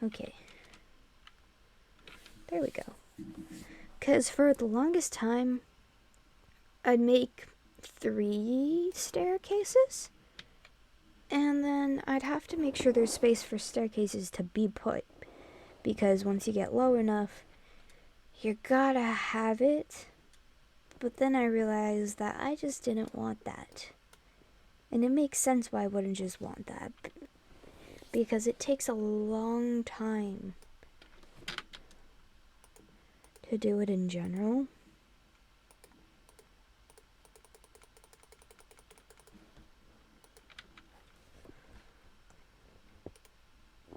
Okay. There we go. Because for the longest time, I'd make 3 staircases. And then I'd have to make sure there's space for staircases to be put. Because once you get low enough, you gotta have it. But then I realized that I just didn't want that. And it makes sense why I wouldn't just want that. Because it takes a long time to do it in general.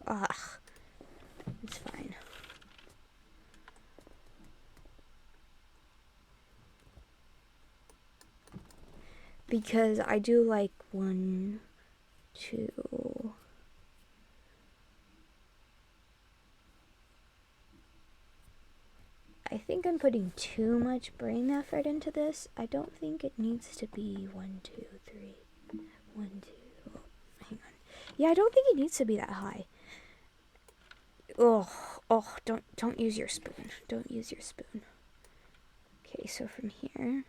Ugh. It's fine. Because I do like 1, 2... I think I'm putting too much brain effort into this. I don't think it needs to be 1, 2, 3. 1, 2. Oh, hang on. Yeah, I don't think it needs to be that high. Oh, don't use your spoon. Don't use your spoon. Okay, so from here,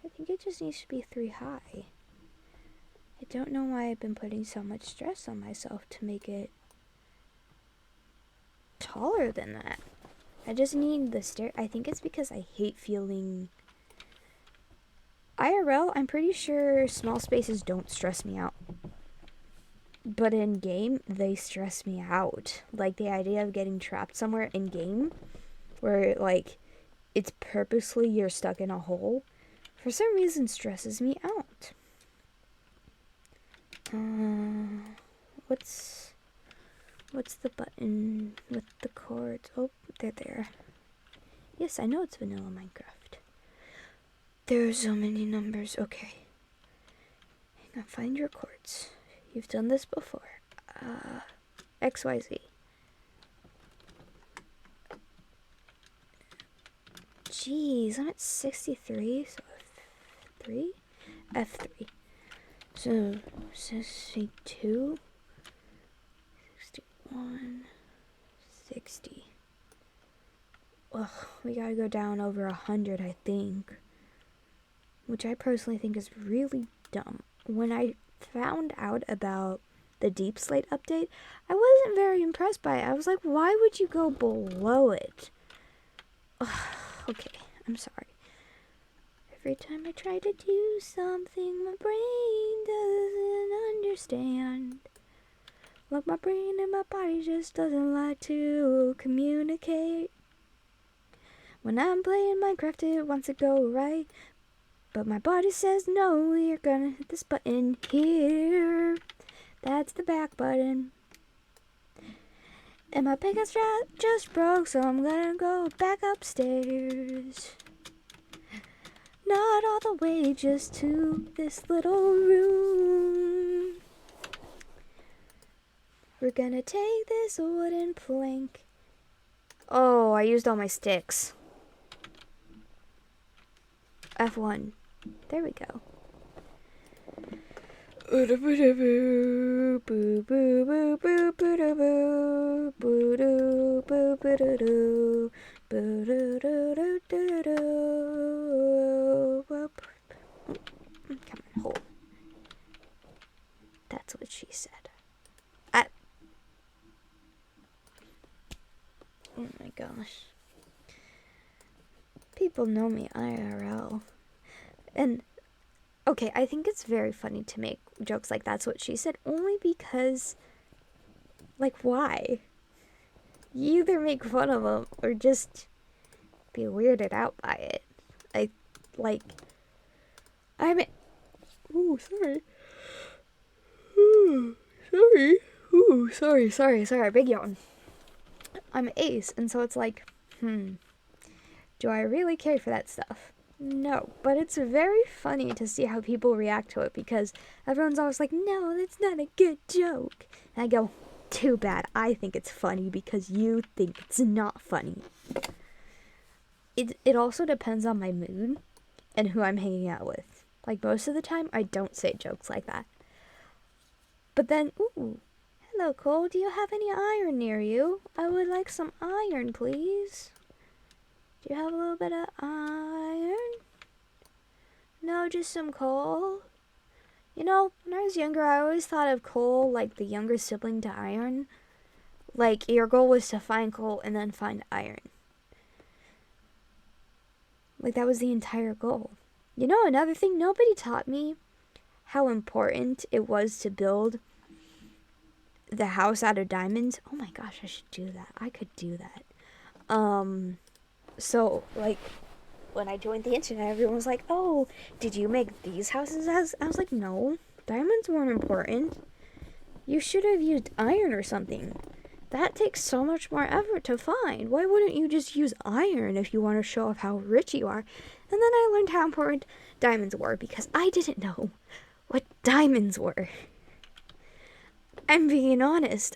I think it just needs to be 3 high. I don't know why I've been putting so much stress on myself to make it taller than that. I just need the stair. I think it's because I hate feeling... IRL, I'm pretty sure small spaces don't stress me out. But in game, they stress me out. Like the idea of getting trapped somewhere in game, where like it's purposely you're stuck in a hole, for some reason stresses me out. What's the button with the chords? Oh, they're there. Yes, I know it's vanilla Minecraft. There are so many numbers. Okay. Hang on, find your chords. You've done this before. XYZ. Jeez, I'm at 63, so F3? F3. So, 62, 61, 60. Ugh, we gotta go down over 100, I think. Which I personally think is really dumb. When I found out about the Deep Slate update, I wasn't very impressed by it. I was like, why would you go below it? Ugh, okay, I'm sorry. Every time I try to do something, my brain doesn't understand. Like my brain and my body just doesn't like to communicate. When I'm playing Minecraft, it wants to go right. But my body says no, you're gonna hit this button here. That's the back button. And my pickaxe just broke, so I'm gonna go back upstairs. Not all the way, just to this little room. We're gonna take this wooden plank. Oh, I used all my sticks. F1. There we go. Come on, hold. That's what she said. Oh my gosh. People know me IRL. And, okay, I think it's very funny to make jokes like that's what she said, only because, like, why? You either make fun of them or just be weirded out by it. Ooh, sorry. Ooh, sorry. Ooh, sorry. Big yawn. I'm an ace, and so it's like, do I really care for that stuff? No, but it's very funny to see how people react to it, because everyone's always like, no, that's not a good joke. And I go, too bad. I think it's funny because you think it's not funny. It also depends on my mood and who I'm hanging out with. Like, most of the time, I don't say jokes like that. But then, ooh, hello, Cole. Do you have any iron near you? I would like some iron, please. Do you have a little bit of iron? No, just some coal. You know, when I was younger, I always thought of coal like the younger sibling to iron. Like, your goal was to find coal and then find iron. Like, that was the entire goal. You know, another thing, nobody taught me how important it was to build the house out of diamonds. Oh my gosh, I should do that. I could do that. So, like, when I joined the internet, everyone was like, oh, did you make these houses as? I was like, no, diamonds weren't important. You should have used iron or something. That takes so much more effort to find. Why wouldn't you just use iron if you want to show off how rich you are? And then I learned how important diamonds were because I didn't know what diamonds were. I'm being honest.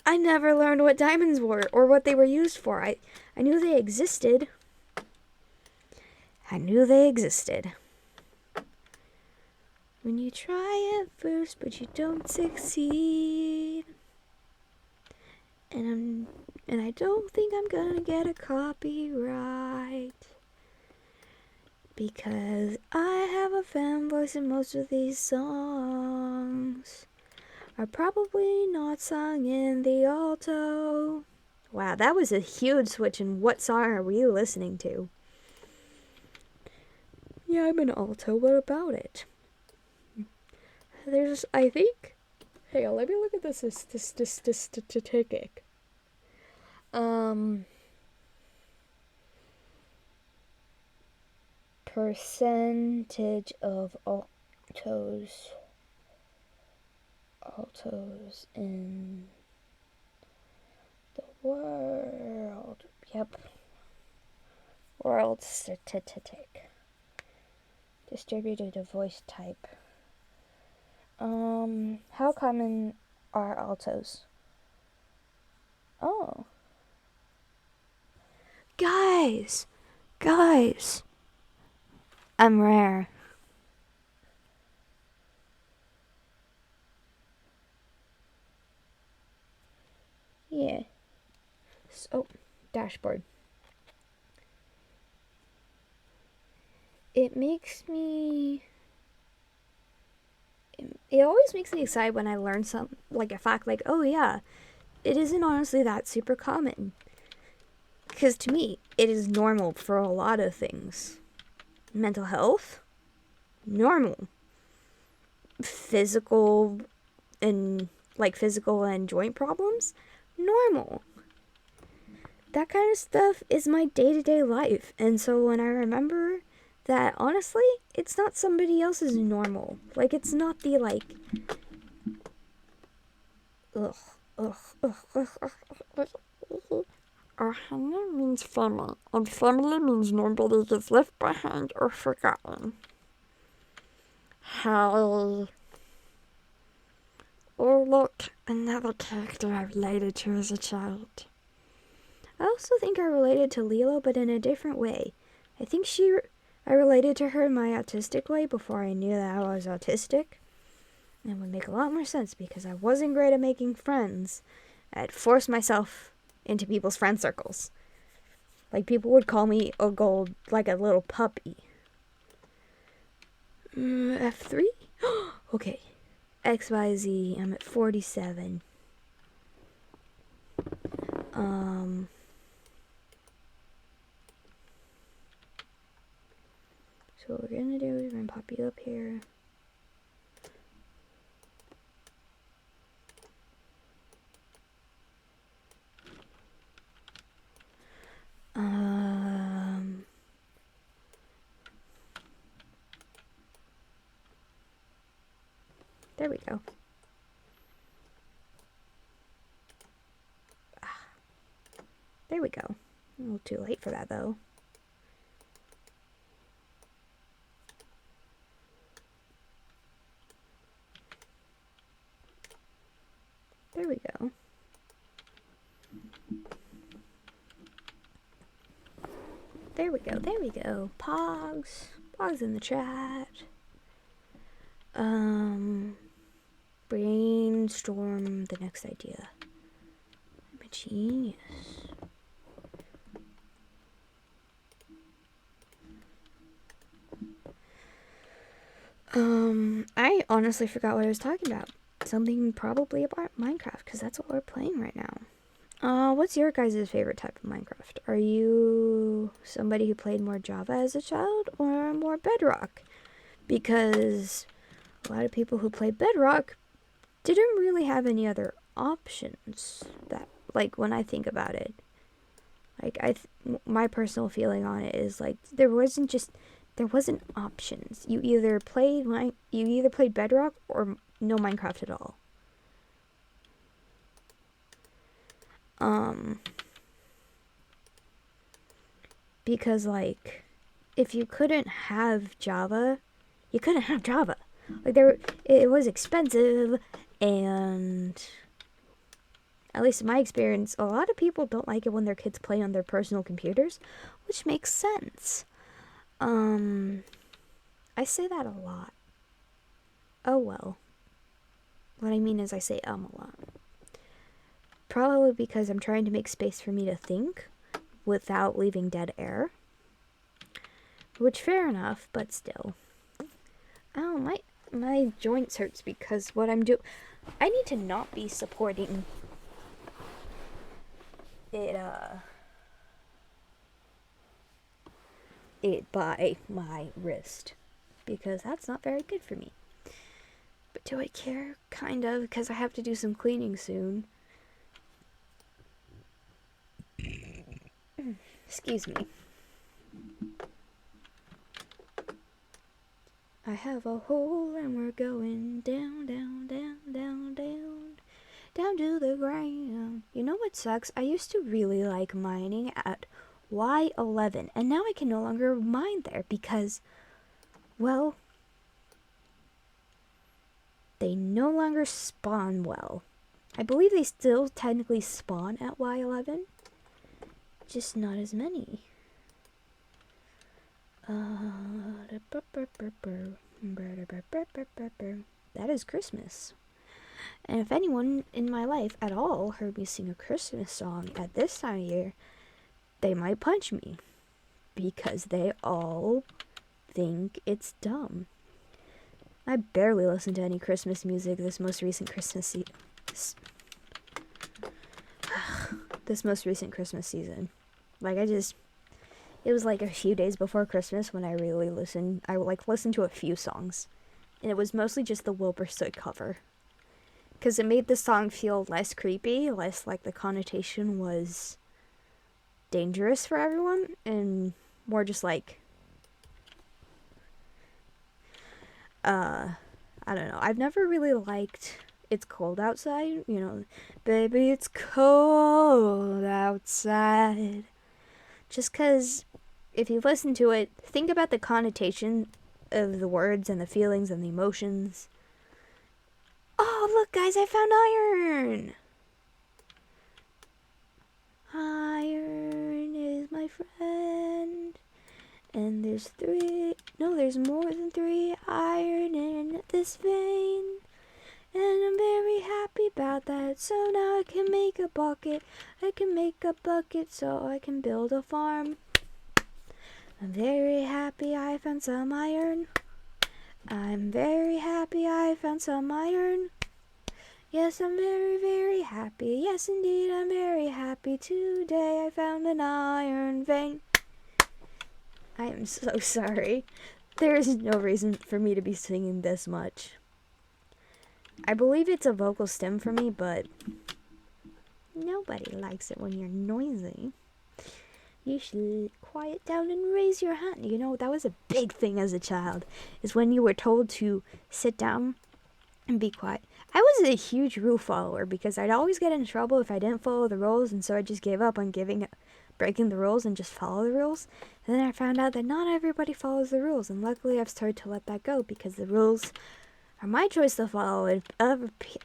I never learned what diamonds were or what they were used for. I knew they existed. When you try at first, but you don't succeed. And I don't think I'm gonna get a copyright. Because I have a fan voice and most of these songs are probably not sung in the alto. Wow, that was a huge switch in what song are we listening to? Yeah, I'm an alto. What about it? There's, I think... Hang on, let me look at this statistic. Percentage of altos in the world. Yep. World statistic. Distributed voice type. How common are altos? Oh. Guys! I'm rare. Yeah. So, dashboard. It always makes me excited when I learn some, like a fact, like, oh yeah, it isn't honestly that super common. Because to me, it is normal for a lot of things. Mental health, normal. Physical and joint problems, normal. that kind of stuff is my day-to-day life. And so when I remember that, honestly, it's not somebody else's normal. Like, it's not the, like, ugh, ugh, ugh, ugh, ugh, ugh, ugh. Ohana means family, and family means nobody gets left behind or forgotten. Hi. Oh, look, another character I related to as a child. I also think I related to Lilo, but in a different way. I think I related to her in my autistic way before I knew that I was autistic. And it would make a lot more sense because I wasn't great at making friends. I'd force myself into people's friend circles. Like, people would call me a gold, like a little puppy. F3? Okay. XYZ, I'm at 47. So what we're gonna do is we're gonna pop you up here. There we go. There we go. A little too late for that, though. There we go. There we go. There we go. Pogs. Pogs in the chat. Brainstorm the next idea. I'm a genius. I honestly forgot what I was talking about. Something probably about Minecraft, because that's what we're playing right now. What's your guys' favorite type of Minecraft? Are you somebody who played more Java as a child or more Bedrock? Because a lot of people who played Bedrock didn't really have any other options that, like, when I think about it. Like, my personal feeling on it is, like, there wasn't options. You either played Bedrock or no Minecraft at all. Because, like, if you couldn't have Java, you couldn't have Java. Like, it was expensive, and at least in my experience, a lot of people don't like it when their kids play on their personal computers, which makes sense. I say that a lot. Oh well. What I mean is I say a lot. Probably because I'm trying to make space for me to think without leaving dead air. Which, fair enough, but still. Oh, my joints hurts because what I'm doing... I need to not be supporting it by my wrist. Because that's not very good for me. But do I care? Kind of, because I have to do some cleaning soon. Excuse me. I have a hole and we're going down, down, down, down, down, down to the ground. You know what sucks? I used to really like mining at Y11, and now I can no longer mine there because, well, they no longer spawn well. I believe they still technically spawn at Y11, just not as many. That is Christmas. And if anyone in my life at all heard me sing a Christmas song at this time of year, they might punch me. Because they all think it's dumb. I barely listened to any Christmas music this most recent Christmas season. Like, it was like a few days before Christmas when I really listened. I listened to a few songs. And it was mostly just the Wilbur cover. Because it made the song feel less creepy, less like the connotation was dangerous for everyone and more just like I don't know. I've never really liked It's Cold Outside, you know, baby, it's cold outside. Just because if you listen to it, think about the connotation of the words and the feelings and the emotions. Oh, look, guys, I found iron! Iron is my friend. And there's more than 3 iron in this vein. And I'm very happy about that. So now I can make a bucket. I can make a bucket so I can build a farm. I'm very happy I found some iron. I'm very happy I found some iron. Yes, I'm very, very happy. Yes, indeed, I'm very happy. Today I found an iron vein. I am so sorry. There is no reason for me to be singing this much. I believe it's a vocal stem for me, but nobody likes it when you're noisy. You should quiet down and raise your hand. You know, that was a big thing as a child, is when you were told to sit down and be quiet. I was a huge rule follower because I'd always get in trouble if I didn't follow the rules, and so I just gave up on breaking the rules and just follow the rules. And then I found out that not everybody follows the rules, and luckily I've started to let that go because the rules are my choice to follow. If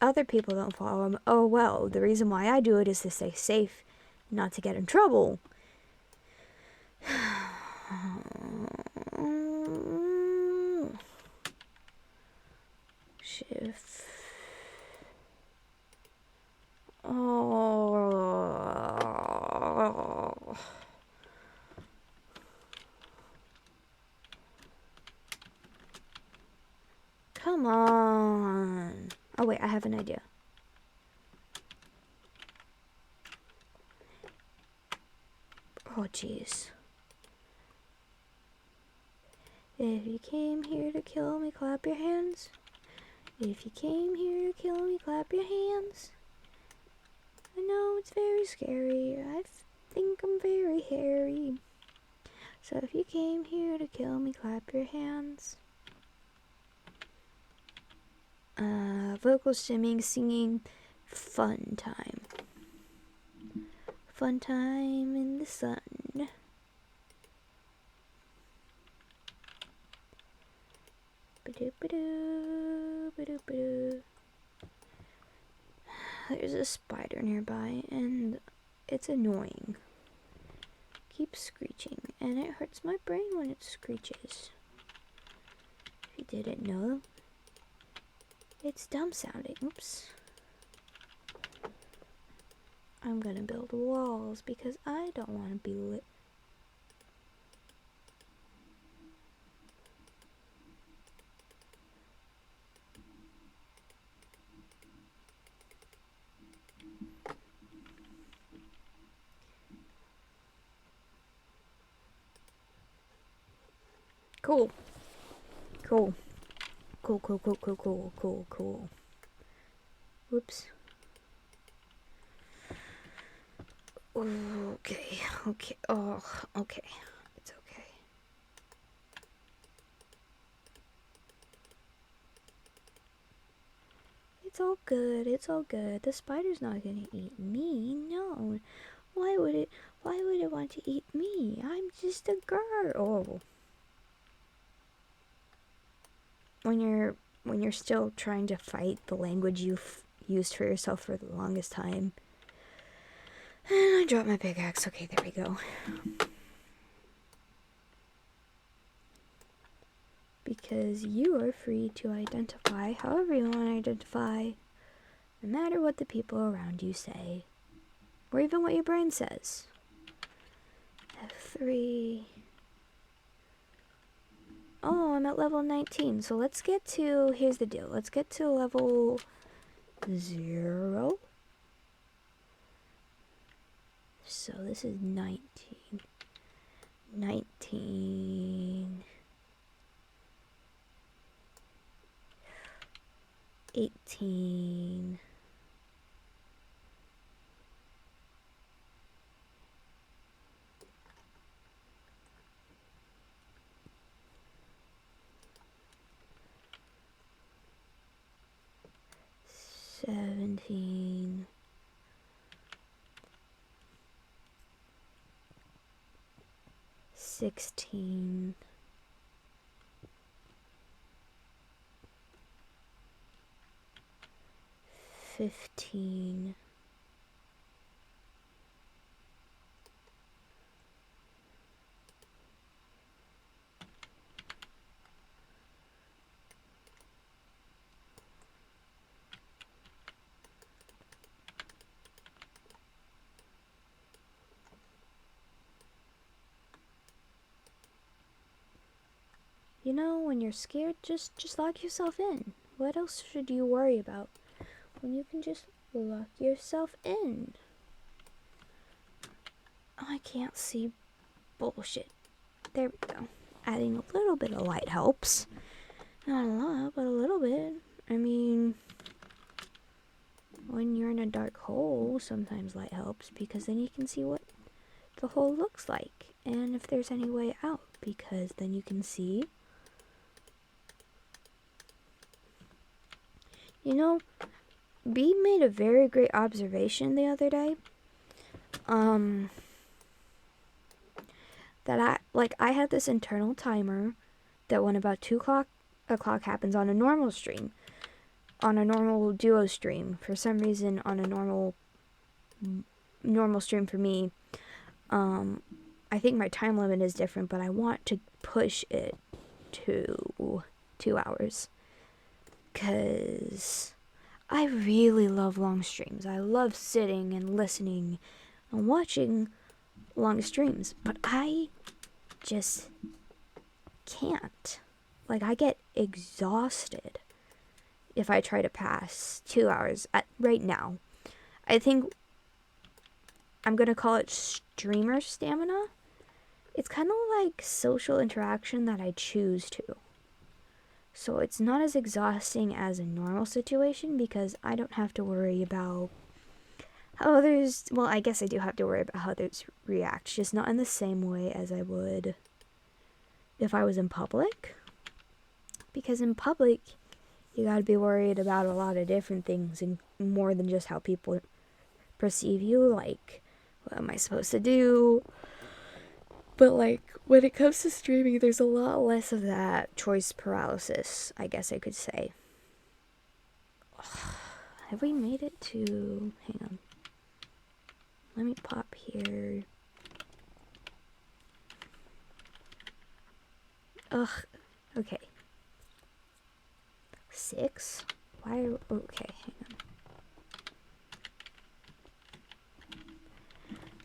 other people don't follow them, oh well. The reason why I do it is to stay safe, not to get in trouble. Shift. Oh. Come on. Oh wait, I have an idea. Oh jeez. If you came here to kill me, clap your hands. If you came here to kill me, clap your hands. I know it's very scary. I think I'm very hairy. So if you came here to kill me, clap your hands. Vocal stimming, singing, fun time. Fun time in the sun. Ba-doo-ba-doo, ba-doo-ba-doo. There's a spider nearby, and it's annoying. Keeps screeching, and it hurts my brain when it screeches. If you didn't know, it's dumb sounding. Oops. I'm gonna build walls because I don't want to be lit. Cool. Cool. Cool, cool, cool, cool, cool, cool, cool. Whoops. Okay, okay, oh, okay. It's okay. It's all good, it's all good. The spider's not gonna eat me, no. Why would it want to eat me? I'm just a girl. When you're still trying to fight the language you've used for yourself for the longest time. And I dropped my pickaxe. Okay, there we go. Because you are free to identify however you want to identify, no matter what the people around you say, or even what your brain says. F3. Oh, I'm at level 19, so let's get to, here's the deal, let's get to level 0. So this is 19. 18. 17, 16, 15, 'When you're scared, just lock yourself in. What else should you worry about when you can just lock yourself in? I can't see bullshit. There we go. Adding a little bit of light helps. Not a lot, but a little bit. I mean, when you're in a dark hole, sometimes light helps because then you can see what the hole looks like and if there's any way out, because then you can see. Bee made a very great observation the other day. That I had this internal timer that when about 2 o'clock happens on a normal stream, on a normal duo stream, for some reason on a normal stream for me, I think my time limit is different, but I want to push it to 2 hours, because I really love long streams. I love sitting and listening and watching long streams, but I just can't. I get exhausted if I try to pass 2 hours right now. I think I'm gonna call it streamer stamina. It's kind of like social interaction that I choose to. So it's not as exhausting as a normal situation because I don't have to worry about how others, well, I guess I do have to worry about how others react, just not in the same way as I would if I was in public. Because in public, you gotta be worried about a lot of different things and more than just how people perceive you, like, what am I supposed to do? But when it comes to streaming, there's a lot less of that choice paralysis, I guess I could say. Have we made it to, hang on. Let me pop here. Okay. 6? Why, okay, hang on.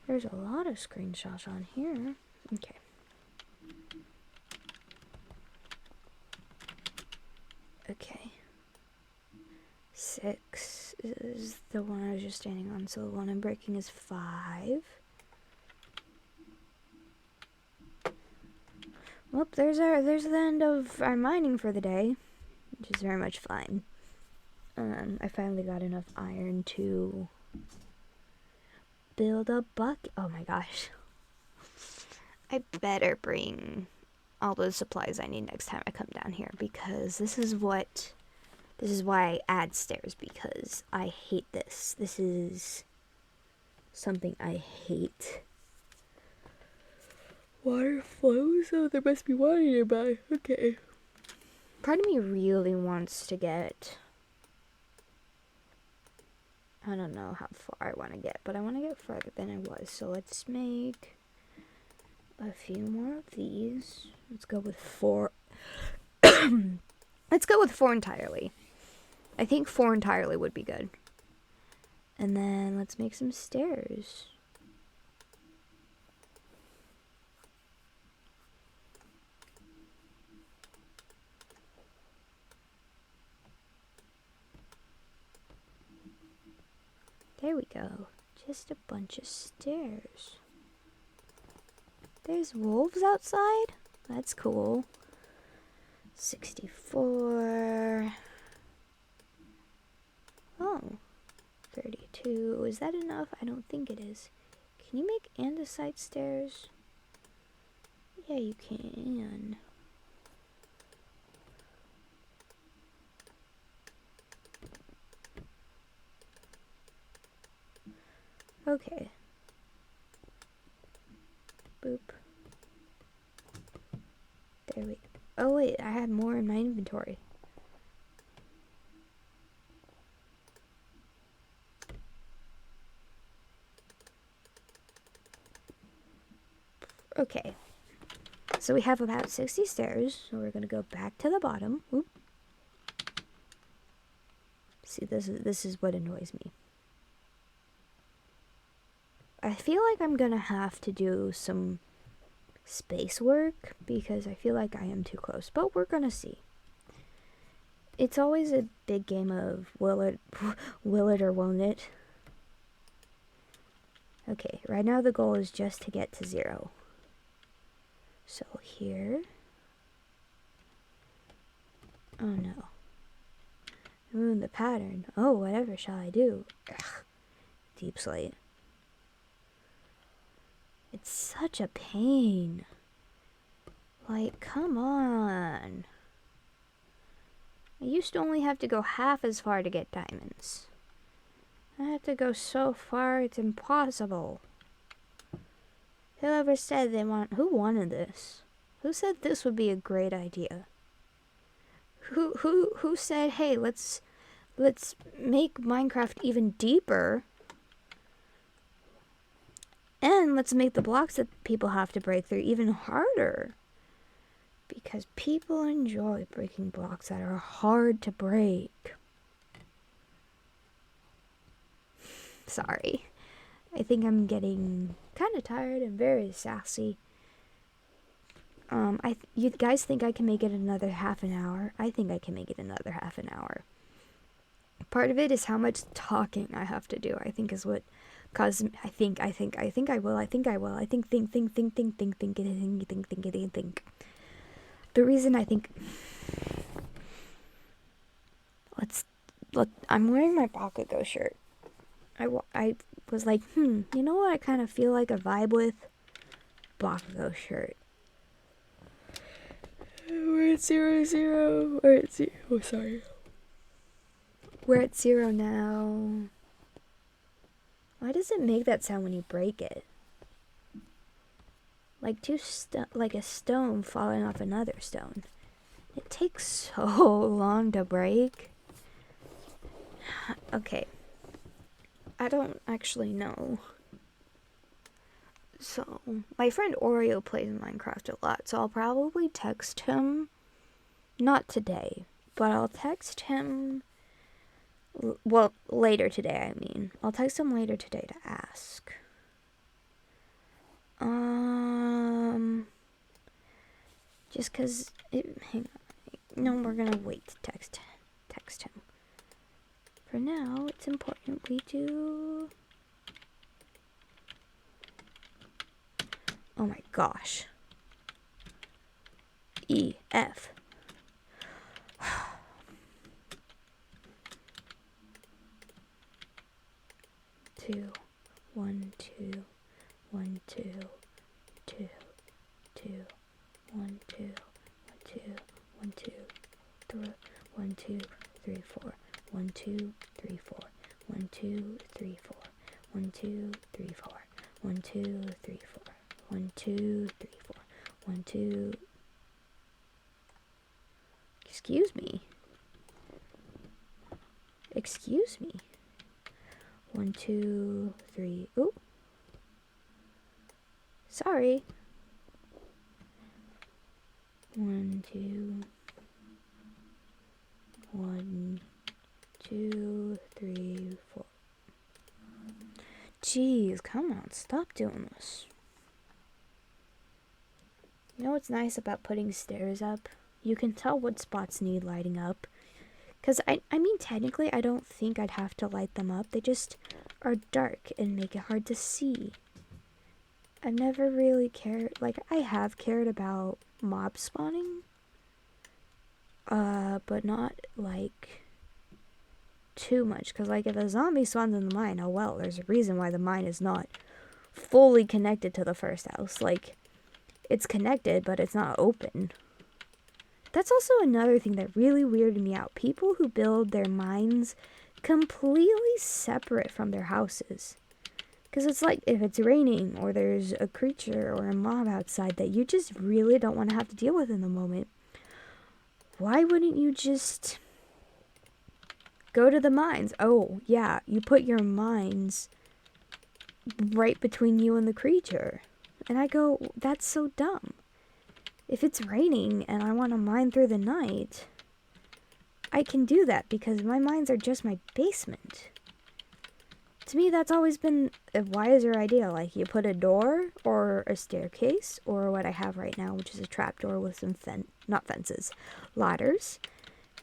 There's a lot of screenshots on here. Okay. Okay. 6 is the one I was just standing on, so the one I'm breaking is 5. Well, there's the end of our mining for the day, which is very much fun. I finally got enough iron to build a bucket. Oh my gosh. I better bring all those supplies I need next time I come down here, because this is why I add stairs, because I hate this. This is something I hate. Water flows? Oh, there must be water nearby. Okay. Part of me really wants to get, I don't know how far I want to get, but I want to get further than I was. So let's make a few more of these. Let's go with 4. Let's go with 4 entirely. I think 4 entirely would be good. And then let's make some stairs. There we go. Just a bunch of stairs. There's wolves outside? That's cool. 64. Oh. 32. Is that enough? I don't think it is. Can you make andesite stairs? Yeah, you can. Okay. Boop. There we go. Oh wait, I have more in my inventory. Okay. So we have about 60 stairs, so we're gonna go back to the bottom. Oop. See, this is what annoys me. I feel like I'm gonna have to do some space work because I feel like I am too close, but we're gonna see. It's always a big game of will it or won't it. Okay, right now the goal is just to get to 0. So here. Oh no. Ruin the pattern. Oh, whatever shall I do? Ugh. Deep slate. It's such a pain. Like, come on. I used to only have to go half as far to get diamonds. I have to go so far, it's impossible. Whoever said who wanted this? Who said this would be a great idea? Who said, hey, let's make Minecraft even deeper, and let's make the blocks that people have to break through even harder, because people enjoy breaking blocks that are hard to break. Sorry, I think I'm getting kind of tired and very sassy. You guys think I can make it another half an hour? I think I can make it another half an hour. Part of it is how much talking I have to do. I think is what causes. I think I will. Think. The reason I think. I'm wearing my Bakugo shirt. I was like, you know what? I kind of feel like a vibe with Bakugo shirt. We're at 0. We're at 0. Oh, sorry. We're at 0 now. Why does it make that sound when you break it? Like like a stone falling off another stone. It takes so long to break. Okay. I don't actually know. So, my friend Oreo plays Minecraft a lot, so I'll probably text him. Not today, but I'll text him. Well, later today, I mean. I'll text him later today to ask. Just because hang on. No, we're gonna wait to text him. For now, it's important we do. Oh my gosh. EF. 2, 1, 2, 1, 2, 2, 2, 1, 2, 1, 2, 1, 2, 3, 1, 2, 3, 4, 1, 2, 3, 4, 1, 2, 3, 4, 1, 2, 3, 4, 1, 2, 3, 4, 1, 2, 3, 4, 1, 2. Excuse me. 1, 2, 3. Ooh. Sorry. 1, 2. 1, 2, 3, 4. Jeez, come on, stop doing this. You know what's nice about putting stairs up? You can tell what spots need lighting up. Because, I mean, technically, I don't think I'd have to light them up. They just are dark and make it hard to see. I've never really cared. Like, I have cared about mob spawning. But not, like, too much. Because, like, if a zombie spawns in the mine, oh well, there's a reason why the mine is not fully connected to the first house. Like, it's connected, but it's not open. That's also another thing that really weirded me out. People who build their mines completely separate from their houses. Because Because it's like if it's raining or there's a creature or a mob outside that you just really don't want to have to deal with in the moment, why wouldn't you just go to the mines? Oh, yeah, you put your mines right between you and the creature. And I go, that's so dumb. If it's raining and I want to mine through the night, I can do that because my mines are just my basement. To me, that's always been a wiser idea. Like, you put a door or a staircase, or what I have right now, which is a trapdoor with some not fences, ladders,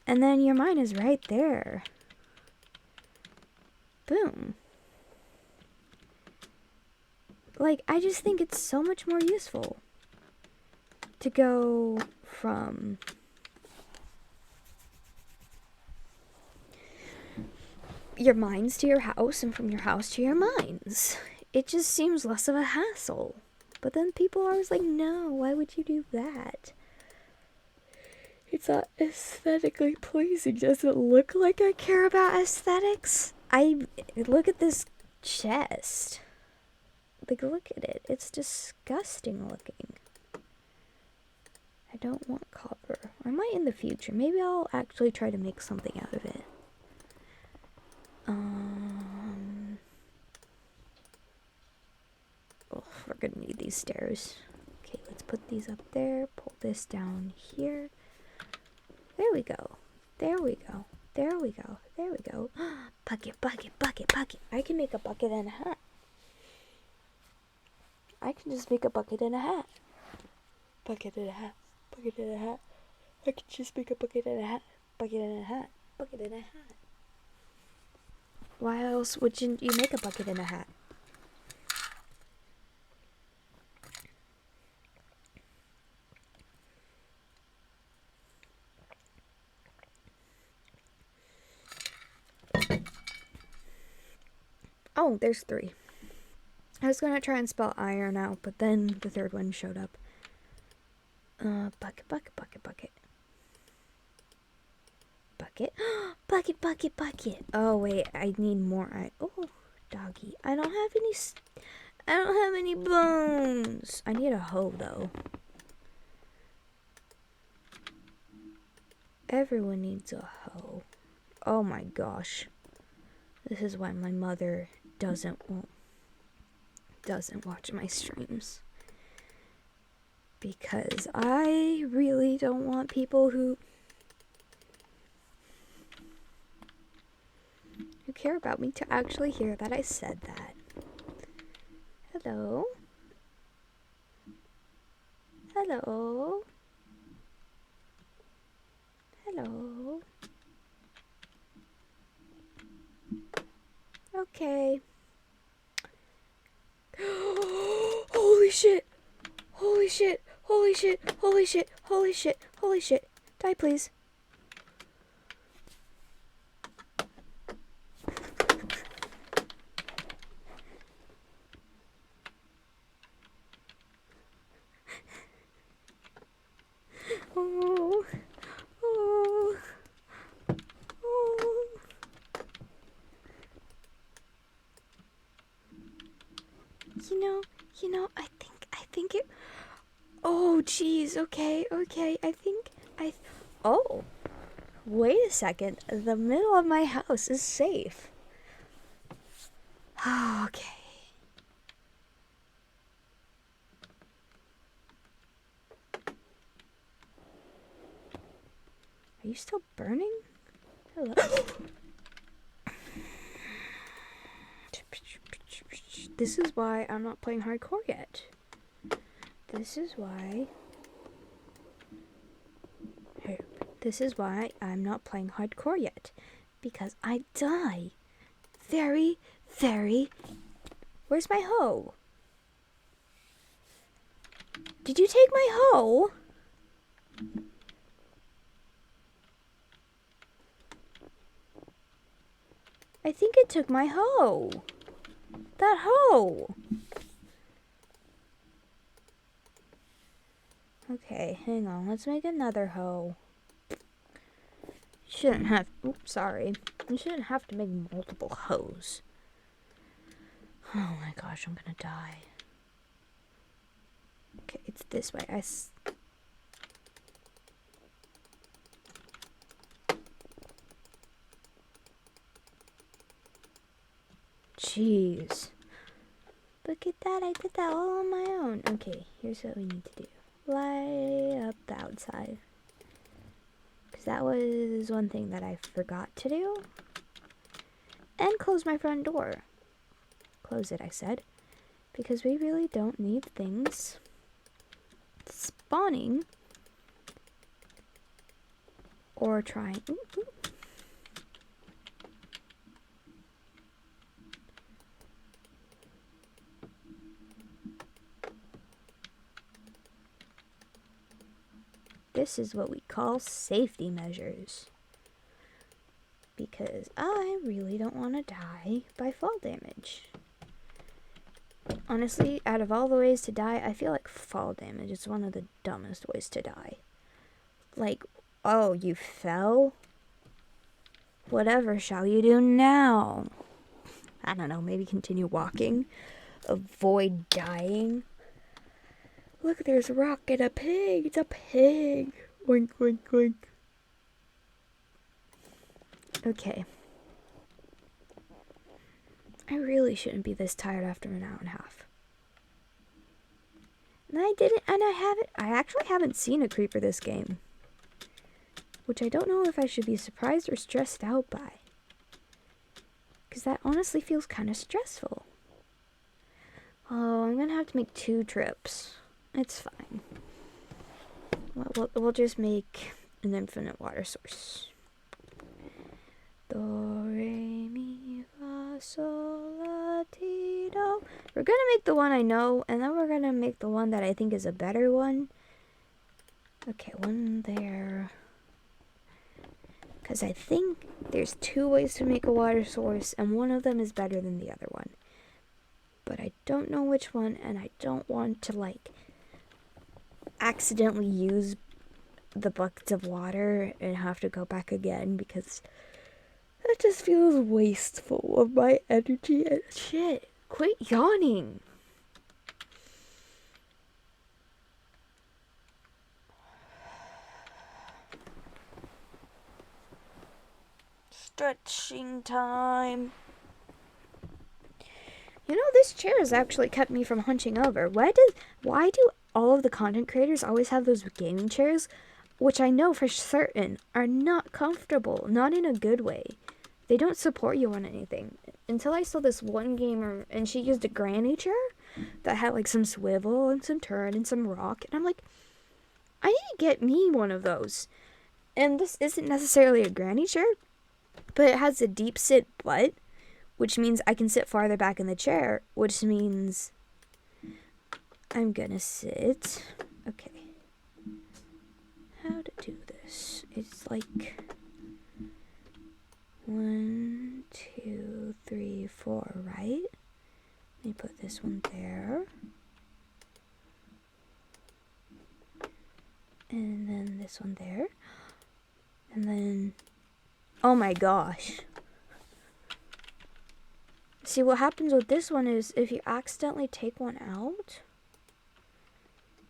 and then your mine is right there. Boom. Like, I just think it's so much more useful to go from your mines to your house and from your house to your mines. It just seems less of a hassle. But then people are always like, no, why would you do that? It's not aesthetically pleasing. Does it look like I care about aesthetics? Look at this chest. Like, look at it. It's disgusting looking. I don't want copper. I might in the future. Maybe I'll actually try to make something out of it. Oh, we're gonna need these stairs. Okay, let's put these up there. Pull this down here. There we go. There we go. There we go. There we go. Bucket, bucket, bucket, bucket. I can make a bucket and a hat. I can just make a bucket and a hat. Bucket and a hat. Bucket and a hat. I can just make a bucket and a hat. Bucket and a hat. Bucket and a hat. Why else wouldn't you make a bucket and a hat? Oh, there's 3. I was gonna try and spell iron out, but then the 3rd one showed up. Bucket, bucket, bucket, bucket. Bucket? Bucket, bucket, bucket. Oh, wait, I need more oh, doggy. I don't have any bones. I need a hoe, though. Everyone needs a hoe. Oh my gosh. This is why my mother doesn't watch my streams. Because I really don't want people who care about me to actually hear that I said that. Hello? Hello? Hello? Okay. Holy shit! Holy shit! Holy shit! Holy shit! Holy shit! Holy shit! Die, please. Oh. Oh. Oh. You know, I think it. Oh, jeez. Okay. Oh, wait a second. The middle of my house is safe. Okay. Are you still burning? Hello. This is why I'm not playing hardcore yet. This is why I'm not playing hardcore yet. Because I die very, very... Where's my hoe? Did you take my hoe? I think it took my hoe. That hoe. Okay, hang on. Let's make another hoe. Shouldn't have... Oops, sorry. You shouldn't have to make multiple hoes. Oh my gosh, I'm gonna die. Okay, it's this way. Jeez. Look at that, I did that all on my own. Okay, here's what we need to do. Light up the outside. Because that was one thing that I forgot to do. And close my front door. Close it, I said. Because we really don't need things spawning or trying. This is what we call safety measures. Because I really don't want to die by fall damage. Honestly, out of all the ways to die, I feel like fall damage is one of the dumbest ways to die. Like, oh, you fell? Whatever shall you do now? I don't know, maybe continue walking. Avoid dying. Look, there's a rock and a pig. It's a pig. Oink, oink, oink. Okay. I really shouldn't be this tired after an hour and a half. And I actually haven't seen a creeper this game. Which I don't know if I should be surprised or stressed out by. Because that honestly feels kind of stressful. Oh, I'm going to have to make 2 trips. It's fine. We'll just make an infinite water source. Do, re, mi, fa, sol, la, ti, do. We're going to make the one I know, and then we're going to make the one that I think is a better one. Okay, one there. Because I think there's 2 ways to make a water source, and one of them is better than the other one. But I don't know which one, and I don't want to, like, accidentally use the buckets of water and have to go back again, because that just feels wasteful of my energy and shit. Quit yawning. Stretching time. You know, this chair has actually kept me from hunching over. Why do all of the content creators always have those gaming chairs, which I know for certain are not comfortable, not in a good way. They don't support you on anything. Until I saw this one gamer, and she used a granny chair that had like some swivel and some turn and some rock, and I'm like, I need to get me one of those. And this isn't necessarily a granny chair, but it has a deep sit butt, which means I can sit farther back in the chair, which means I'm gonna sit. Okay. How to do this? It's like 1, 2, 3, 4, right? Let me put this one there. And then this one there. And then, oh my gosh. See, what happens with this one is if you accidentally take one out.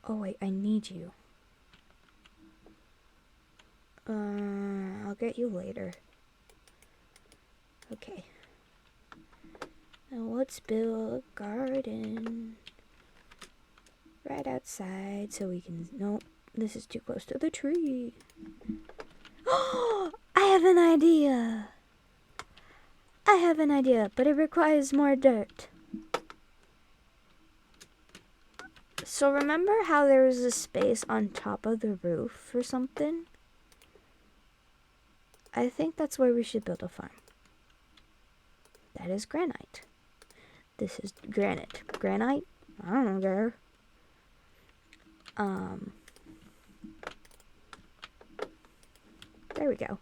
Oh wait, I need you. I'll get you later. Okay. Now let's build a garden right outside so we can, nope, this is too close to the tree. Oh, I have an idea. I have an idea, but it requires more dirt. So remember how there was a space on top of the roof or something? I think that's where we should build a farm. That is granite. This is granite. Granite? I don't know. There we go.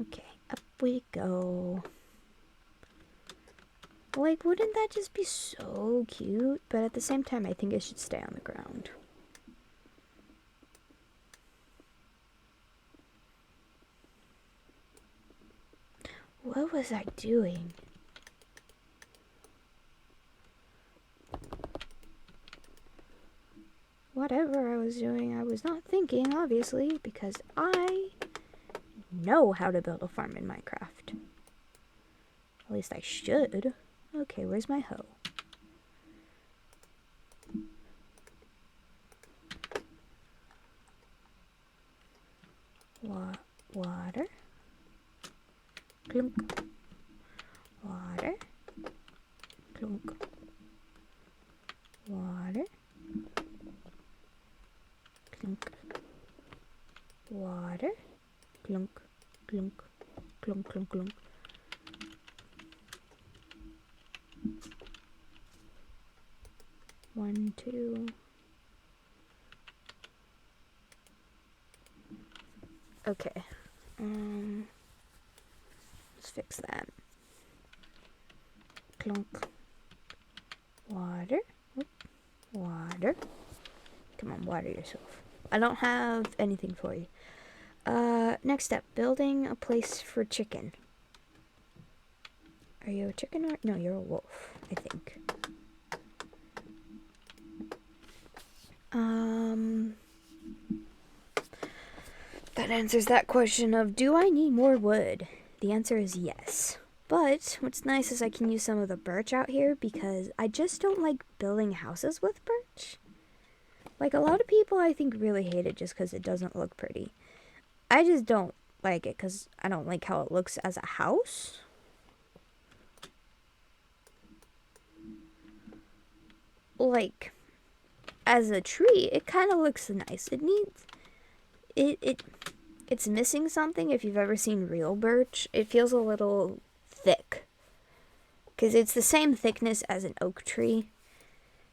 Okay, up we go. Like, wouldn't that just be so cute? But at the same time, I think it should stay on the ground. What was I doing? whatever I was doing, I was not thinking, obviously, because I know how to build a farm in Minecraft. At least I should. Okay, where's my hoe? Water. Clunk. Water. Clunk. Water. Clunk. Water. Clunk. Clunk. Clunk, clunk, clunk. One, two. Okay. Let's fix that. Clunk. Water. Oop. Water. Come on, water yourself. I don't have anything for you. Next step, building a place for chicken. Are you a chicken or no? You're a wolf, I think. That answers that question of, do I need more wood? The answer is yes. But what's nice is I can use some of the birch out here because I just don't like building houses with birch. Like, a lot of people, I think, really hate it just because it doesn't look pretty. I just don't like it because I don't like how it looks as a house. Like, as a tree, it kind of looks nice. It needs... It's missing something. If you've ever seen real birch, it feels a little thick. Because it's the same thickness as an oak tree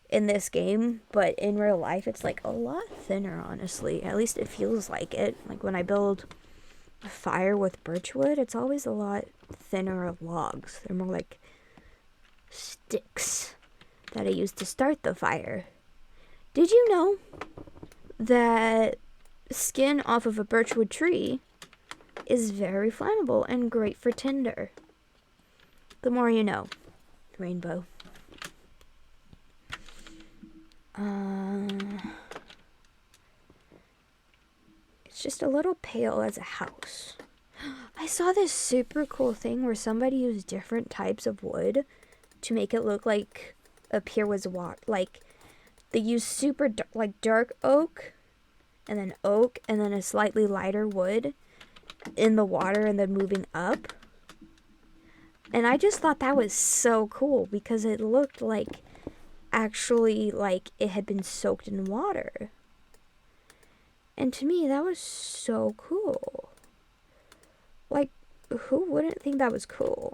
in this game, but in real life it's like a lot thinner, honestly. At least it feels like it. Like when I build a fire with birch wood, it's always a lot thinner of logs. They're more like sticks that I use to start the fire. Did you know that skin off of a birchwood tree is very flammable and great for tinder? The more you know. Rainbow. It's just a little pale as a house. I saw this super cool thing where somebody used different types of wood to make it look like a pier was water. Like, they used super dark oak, and then a slightly lighter wood in the water, and then moving up. And I just thought that was so cool because it looked like actually like it had been soaked in water. And to me, that was so cool. Like, who wouldn't think that was cool?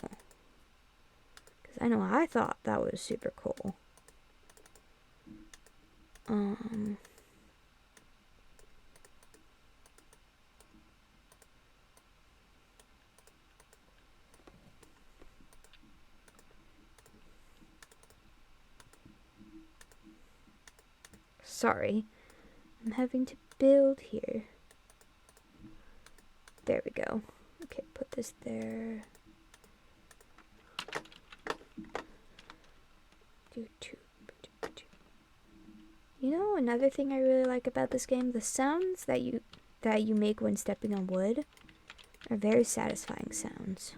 Because I know I thought that was super cool. Sorry, I'm having to build here. There we go. Okay, put this there. You know, another thing I really like about this game, the sounds that you make when stepping on wood are very satisfying sounds.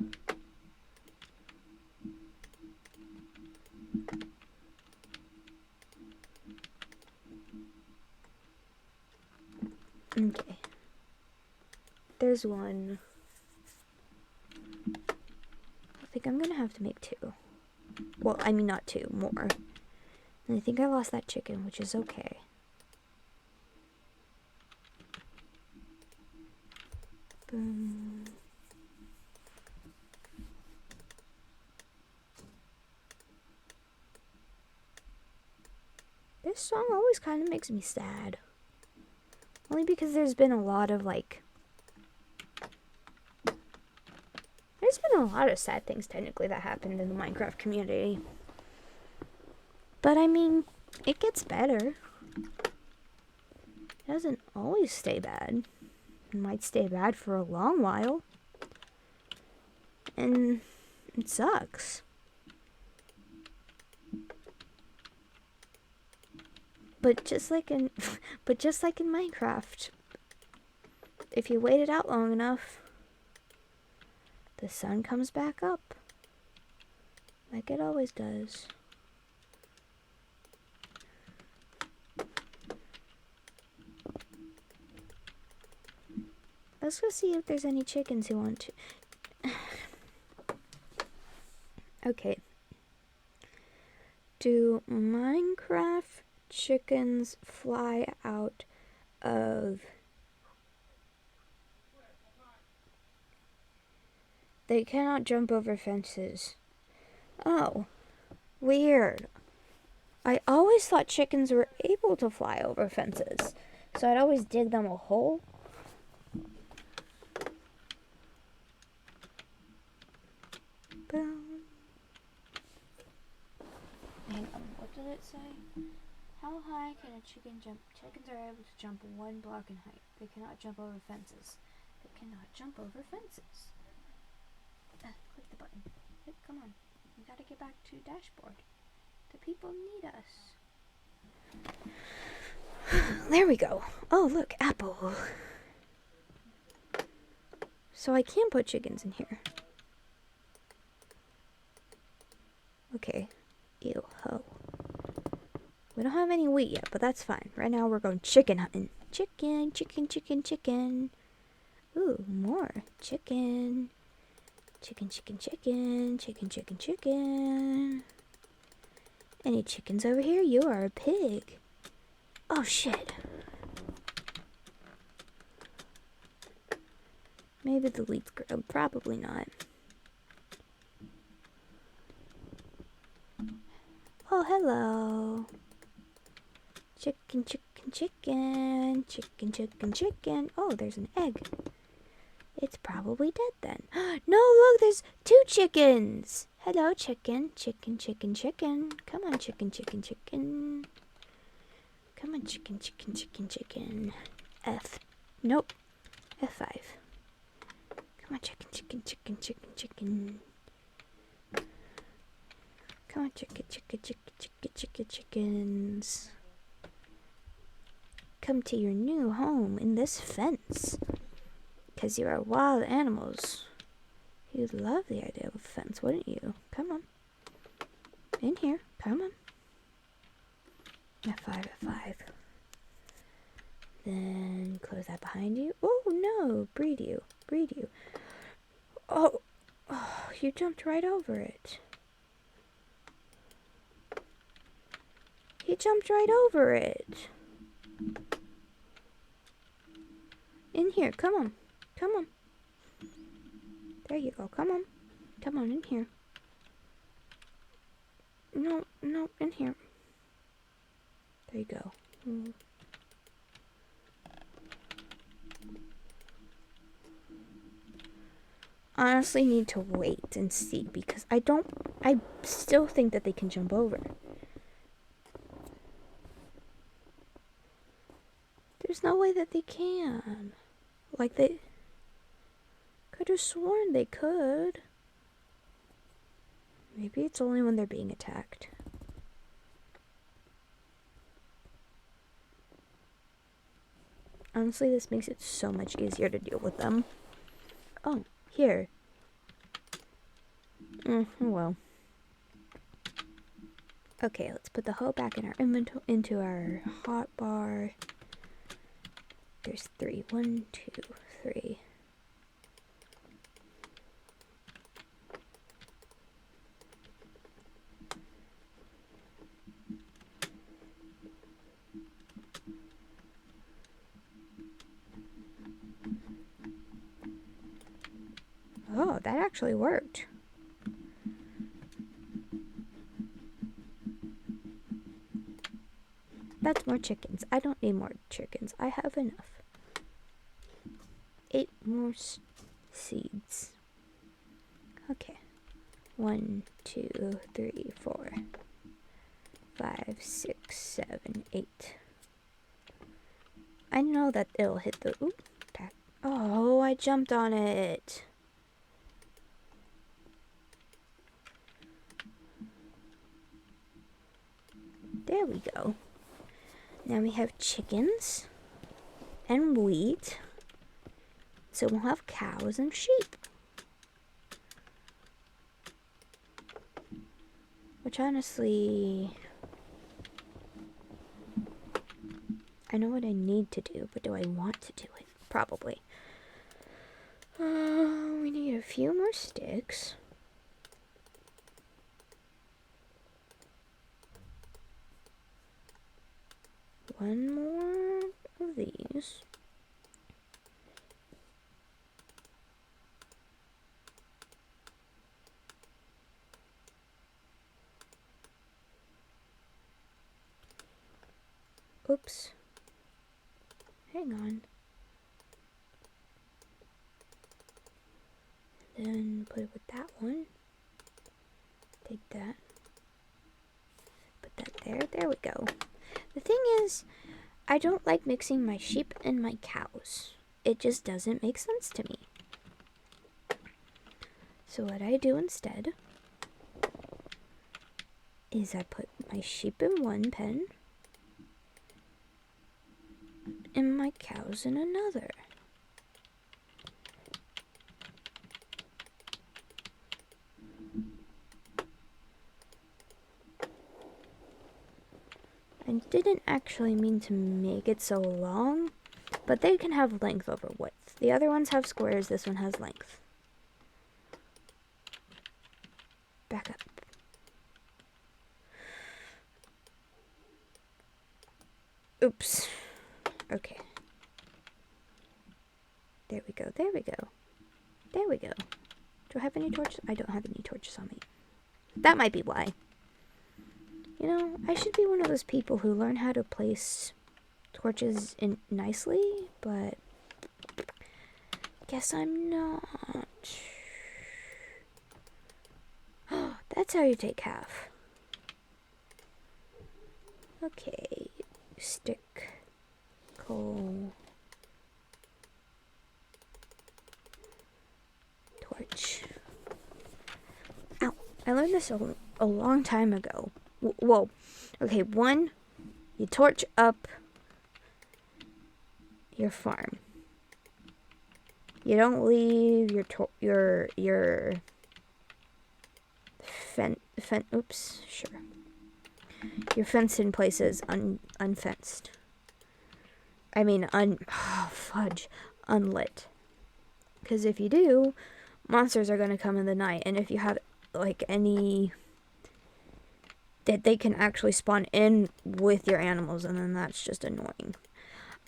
Okay. There's one. I think I'm gonna have to make two. Well, I mean not two, more. And I think I lost that chicken, which is okay. Boom. This song always kind of makes me sad. Only because there's been a lot of there's been a lot of sad things technically that happened in the Minecraft community. But I mean, it gets better. It doesn't always stay bad. It might stay bad for a long while. And it sucks. But just like in but just like in Minecraft, if you wait it out long enough, the sun comes back up. Like it always does. Let's go see if there's any chickens who want to. Okay. Do Minecraft chickens fly out of... They cannot jump over fences. Oh, weird. I always thought chickens were able to fly over fences, so I'd always dig them a hole. Boom. Hang on, what did it say? How high can a chicken jump? Chickens are able to jump 1 block in height. They cannot jump over fences. They cannot jump over fences. Click the button. Come on. We gotta get back to dashboard. The people need us. There we go. Oh, look, apple. So I can put chickens in here. Okay. Ew, ho. We don't have any wheat yet, but that's fine. Right now we're going chicken hunting. Chicken, chicken, chicken, chicken. Ooh, more chicken. Chicken, chicken, chicken. Chicken, chicken, chicken. Any chickens over here? You are a pig. Oh, shit. Maybe the lead's grilled. Probably not. Oh, hello. Chicken, chicken, chicken. Chicken, chicken, chicken. Oh, there's an egg. It's probably dead then. No, look, there's 2 chickens. Hello, chicken. Chicken, chicken, chicken. Come on, chicken, chicken, chicken. Come on, chicken, chicken, chicken, chicken. F. Nope. F5. Come on, chicken, chicken, chicken, chicken, chicken. Come on, chicken, chicken, chicken, chicken, chicken, chickens. Come to your new home in this fence. Because you are wild animals. You'd love the idea of a fence, wouldn't you? Come on. In here. Come on. F5, F5. Then close that behind you. Oh, no. Breed you. Breed you. Oh, you jumped right over it. He jumped right over it. In here. Come on. Come on. There you go. Come on. Come on, in here. No, no, in here. There you go. Honestly need to wait and see because I still think that they can jump over. There's no way that they can. Like they could have sworn they could. Maybe it's only when they're being attacked. Honestly, this makes it so much easier to deal with them. Oh, here. Well. Okay, let's put the hoe back in our inventory, into our hot bar. There's 3. 1, 2, 3. Oh, that actually worked. That's more chickens. I don't need more chickens. I have enough. 8 more seeds. Okay. 1, 2, 3, 4, 5, 6, 7, 8. I know that it'll hit the... Ooh, attack. Oh, I jumped on it. There we go. Now we have chickens and wheat. So we'll have cows and sheep. Which honestly, I know what I need to do, but do I want to do it? Probably. We need a few more sticks. One more of these. Oops. Hang on. Then put it with that one. Take that. Put that there. There we go. The thing is, I don't like mixing my sheep and my cows. It just doesn't make sense to me. So what I do instead is I put my sheep in one pen and my cows in another. I didn't actually mean to make it so long, but they can have length over width. The other ones have squares, this one has length. Back up. Oops. Okay. There we go, there we go. There we go. Do I have any torches? I don't have any torches on me. That might be why. You know, I should be one of those people who learn how to place torches in nicely, but guess I'm not. That's how you take half. Okay, stick, coal, torch. Ow, I learned this a long time ago. Whoa. Okay, one, you torch up your farm. You don't leave your your fence in places unfenced. I mean, unlit. Because if you do, monsters are going to come in the night, and if you have like any that they can actually spawn in with your animals, and then that's just annoying.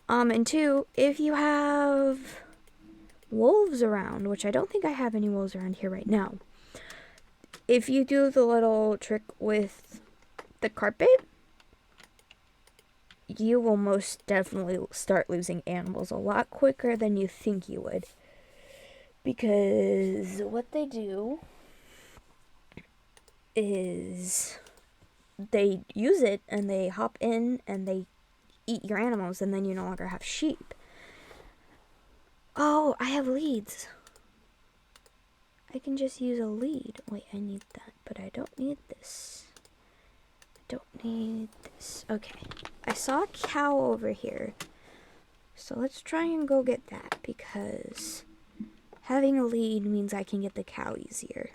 And two, if you have wolves around, which I don't think I have any wolves around here right now, if you do the little trick with the carpet, you will most definitely start losing animals a lot quicker than you think you would. Because what they do is they use it and they hop in and they eat your animals, and then you no longer have sheep. Oh, I have leads. I can just use a lead. Wait, I need that, but I don't need this. I don't need this. Okay, I saw a cow over here, so let's try and go get that, because having a lead means I can get the cow easier.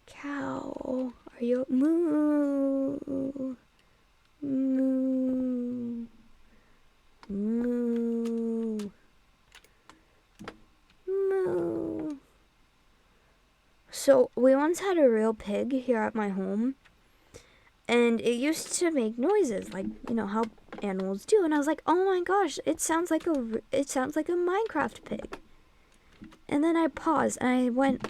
Cow, are you moo? Moo. Moo. Moo. So we once had a real pig here at my home, and it used to make noises like, you know, how animals do, and I was like, oh my gosh, it sounds like a Minecraft pig. And then I paused and I went,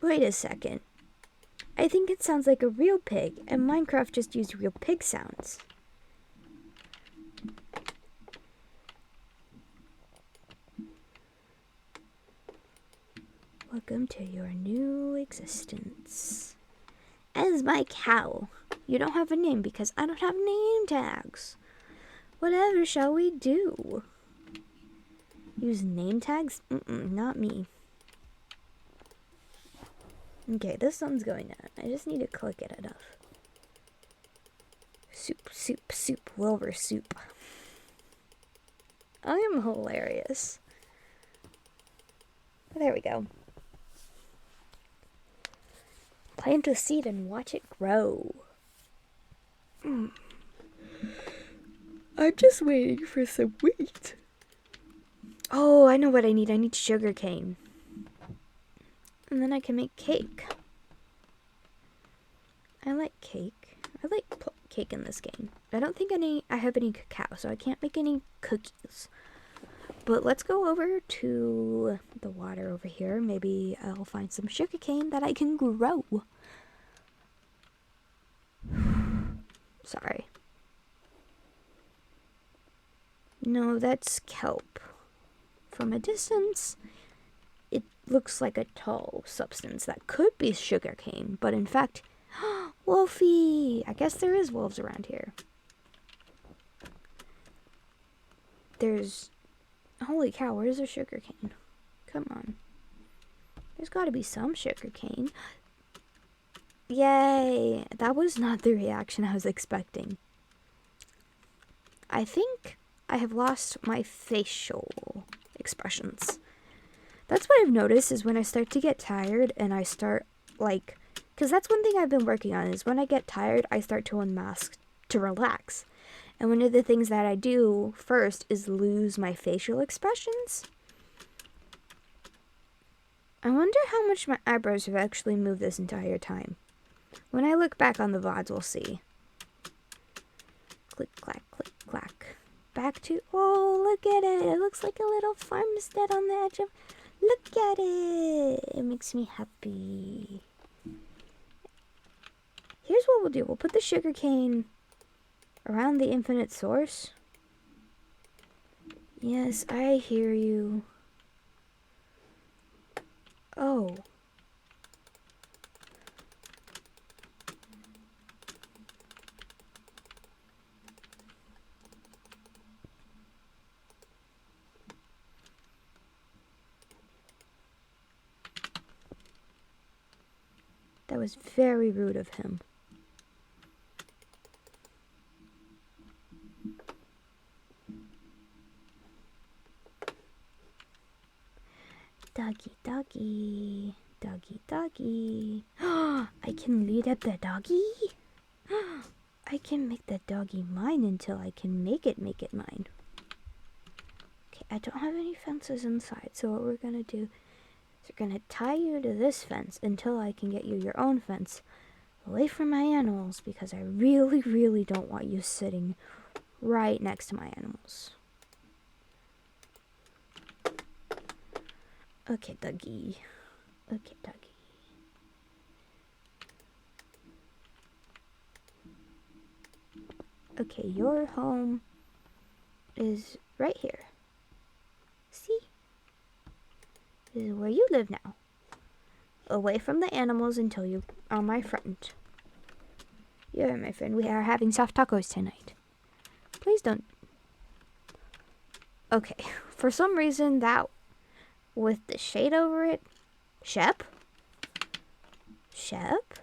wait a second. I think it sounds like a real pig, and Minecraft just used real pig sounds. Welcome to your new existence. As my cow. You don't have a name because I don't have name tags. Whatever shall we do? Use name tags? Not me. Okay, this sun's going down. I just need to click it enough. Soup, soup, soup, Wilbur soup. I am hilarious. There we go. Plant a seed and watch it grow. I'm just waiting for some wheat. Oh, I know what I need. I need sugar cane. And then I can make cake. I like cake. I like cake in this game. I don't think I have any cacao, so I can't make any cookies. But let's go over to the water over here. Maybe I'll find some sugar cane that I can grow. Sorry. No, that's kelp. From a distance, it looks like a tall substance that could be sugar cane, but in fact, Wolfie! I guess there is wolves around here. Holy cow, where's the sugar cane? Come on. There's gotta be some sugar cane. Yay! That was not the reaction I was expecting. I think I have lost my facial expressions. That's what I've noticed is when I start to get tired and I start because that's one thing I've been working on is when I get tired, I start to unmask to relax. And one of the things that I do first is lose my facial expressions. I wonder how much my eyebrows have actually moved this entire time. When I look back on the VODs, we'll see. Click, clack, click, clack. Back to, oh, look at it. It looks like a little farmstead on the edge of, look at it. It makes me happy. Here's what we'll do. We'll put the sugar cane around the infinite source. Yes, I hear you. Oh. That was very rude of him. Doggy, doggy, doggy, doggy. I can lead up the doggy? I can make the doggy mine until I can make it mine. Okay, I don't have any fences inside, so what we're gonna do is we're gonna tie you to this fence until I can get you your own fence away from my animals, because I really, really don't want you sitting right next to my animals. Okay, doggy. Okay, doggy. Okay, your home is right here. See? This is where you live now. Away from the animals until you are my friend. You are my friend. We are having soft tacos tonight. Please don't. Okay, for some reason that with the shade over it. Shep? Shep?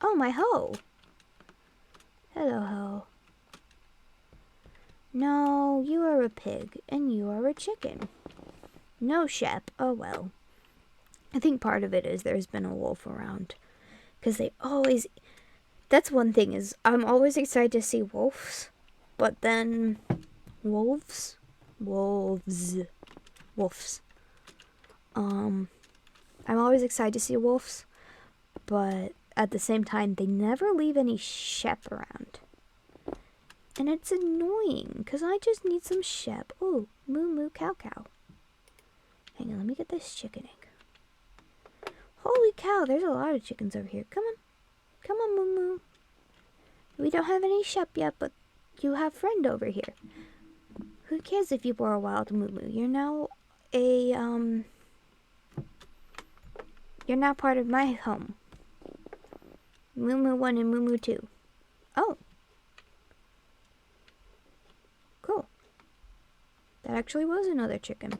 Oh, my hoe. Hello, hoe. No, you are a pig, and you are a chicken. No, Shep. Oh, well. I think part of it is there's been a wolf around. Because they always... That's one thing is, I'm always excited to see wolves. But then... Wolves? Wolves. I'm always excited to see wolves, but at the same time, they never leave any Shep around. And it's annoying, because I just need some Shep. Oh, moo moo cow cow. Hang on, let me get this chicken egg. Holy cow, there's a lot of chickens over here. Come on. Come on, moo moo. We don't have any Shep yet, but you have friend over here. Who cares if you were a wild moo moo? You're now You're now part of my home. Moo Moo 1 and Moo Moo 2. Oh. Cool. That actually was another chicken.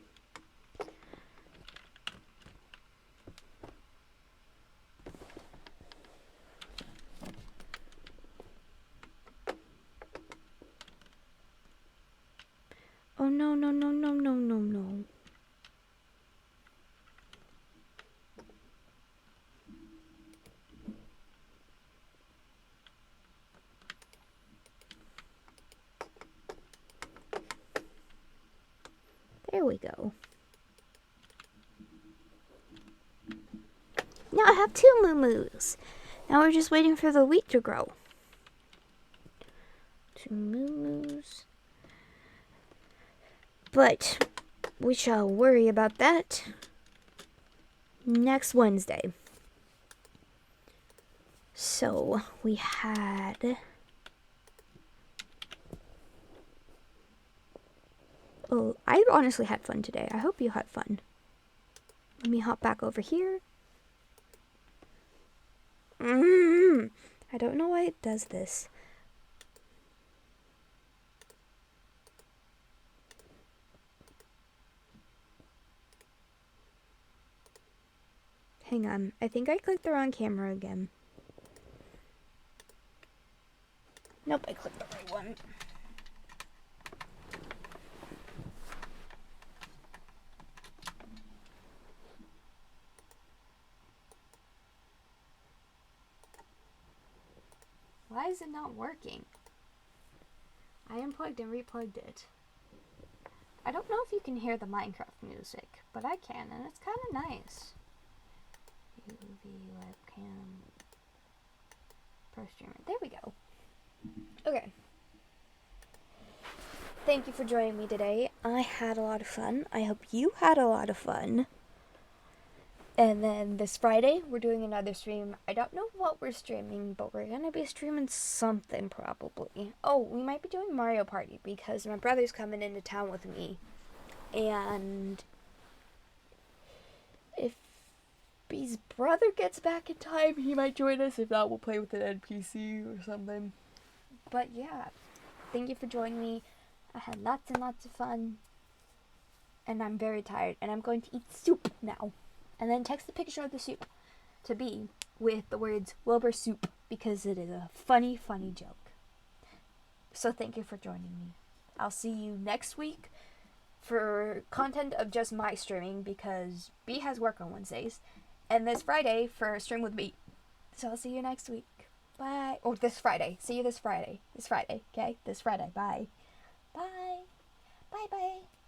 we go. Now I have 2 moo-moos. Now we're just waiting for the wheat to grow. 2 moo-moos. But we shall worry about that next Wednesday. So we had... Oh, I honestly had fun today. I hope you had fun. Let me hop back over here. I don't know why it does this. Hang on. I think I clicked the wrong camera again. Nope, I clicked the right one. Why is it not working? I unplugged and replugged it. I don't know if you can hear the Minecraft music, but I can, and it's kind of nice. UV webcam. Pro streamer. There we go. Okay. Thank you for joining me today. I had a lot of fun. I hope you had a lot of fun. And then this Friday, we're doing another stream. I don't know what we're streaming, but we're going to be streaming something probably. Oh, we might be doing Mario Party because my brother's coming into town with me. And if Bee's brother gets back in time, he might join us. If not, we'll play with an NPC or something. But yeah, thank you for joining me. I had lots and lots of fun. And I'm very tired. And I'm going to eat soup now. And then text the picture of the soup to Bee with the words Wilbur soup because it is a funny, funny joke. So thank you for joining me. I'll see you next week for content of just my streaming because Bee has work on Wednesdays. And this Friday for Stream with Bee. So I'll see you next week. Bye. Or this Friday. See you this Friday. This Friday, okay? This Friday. Bye. Bye. Bye-bye.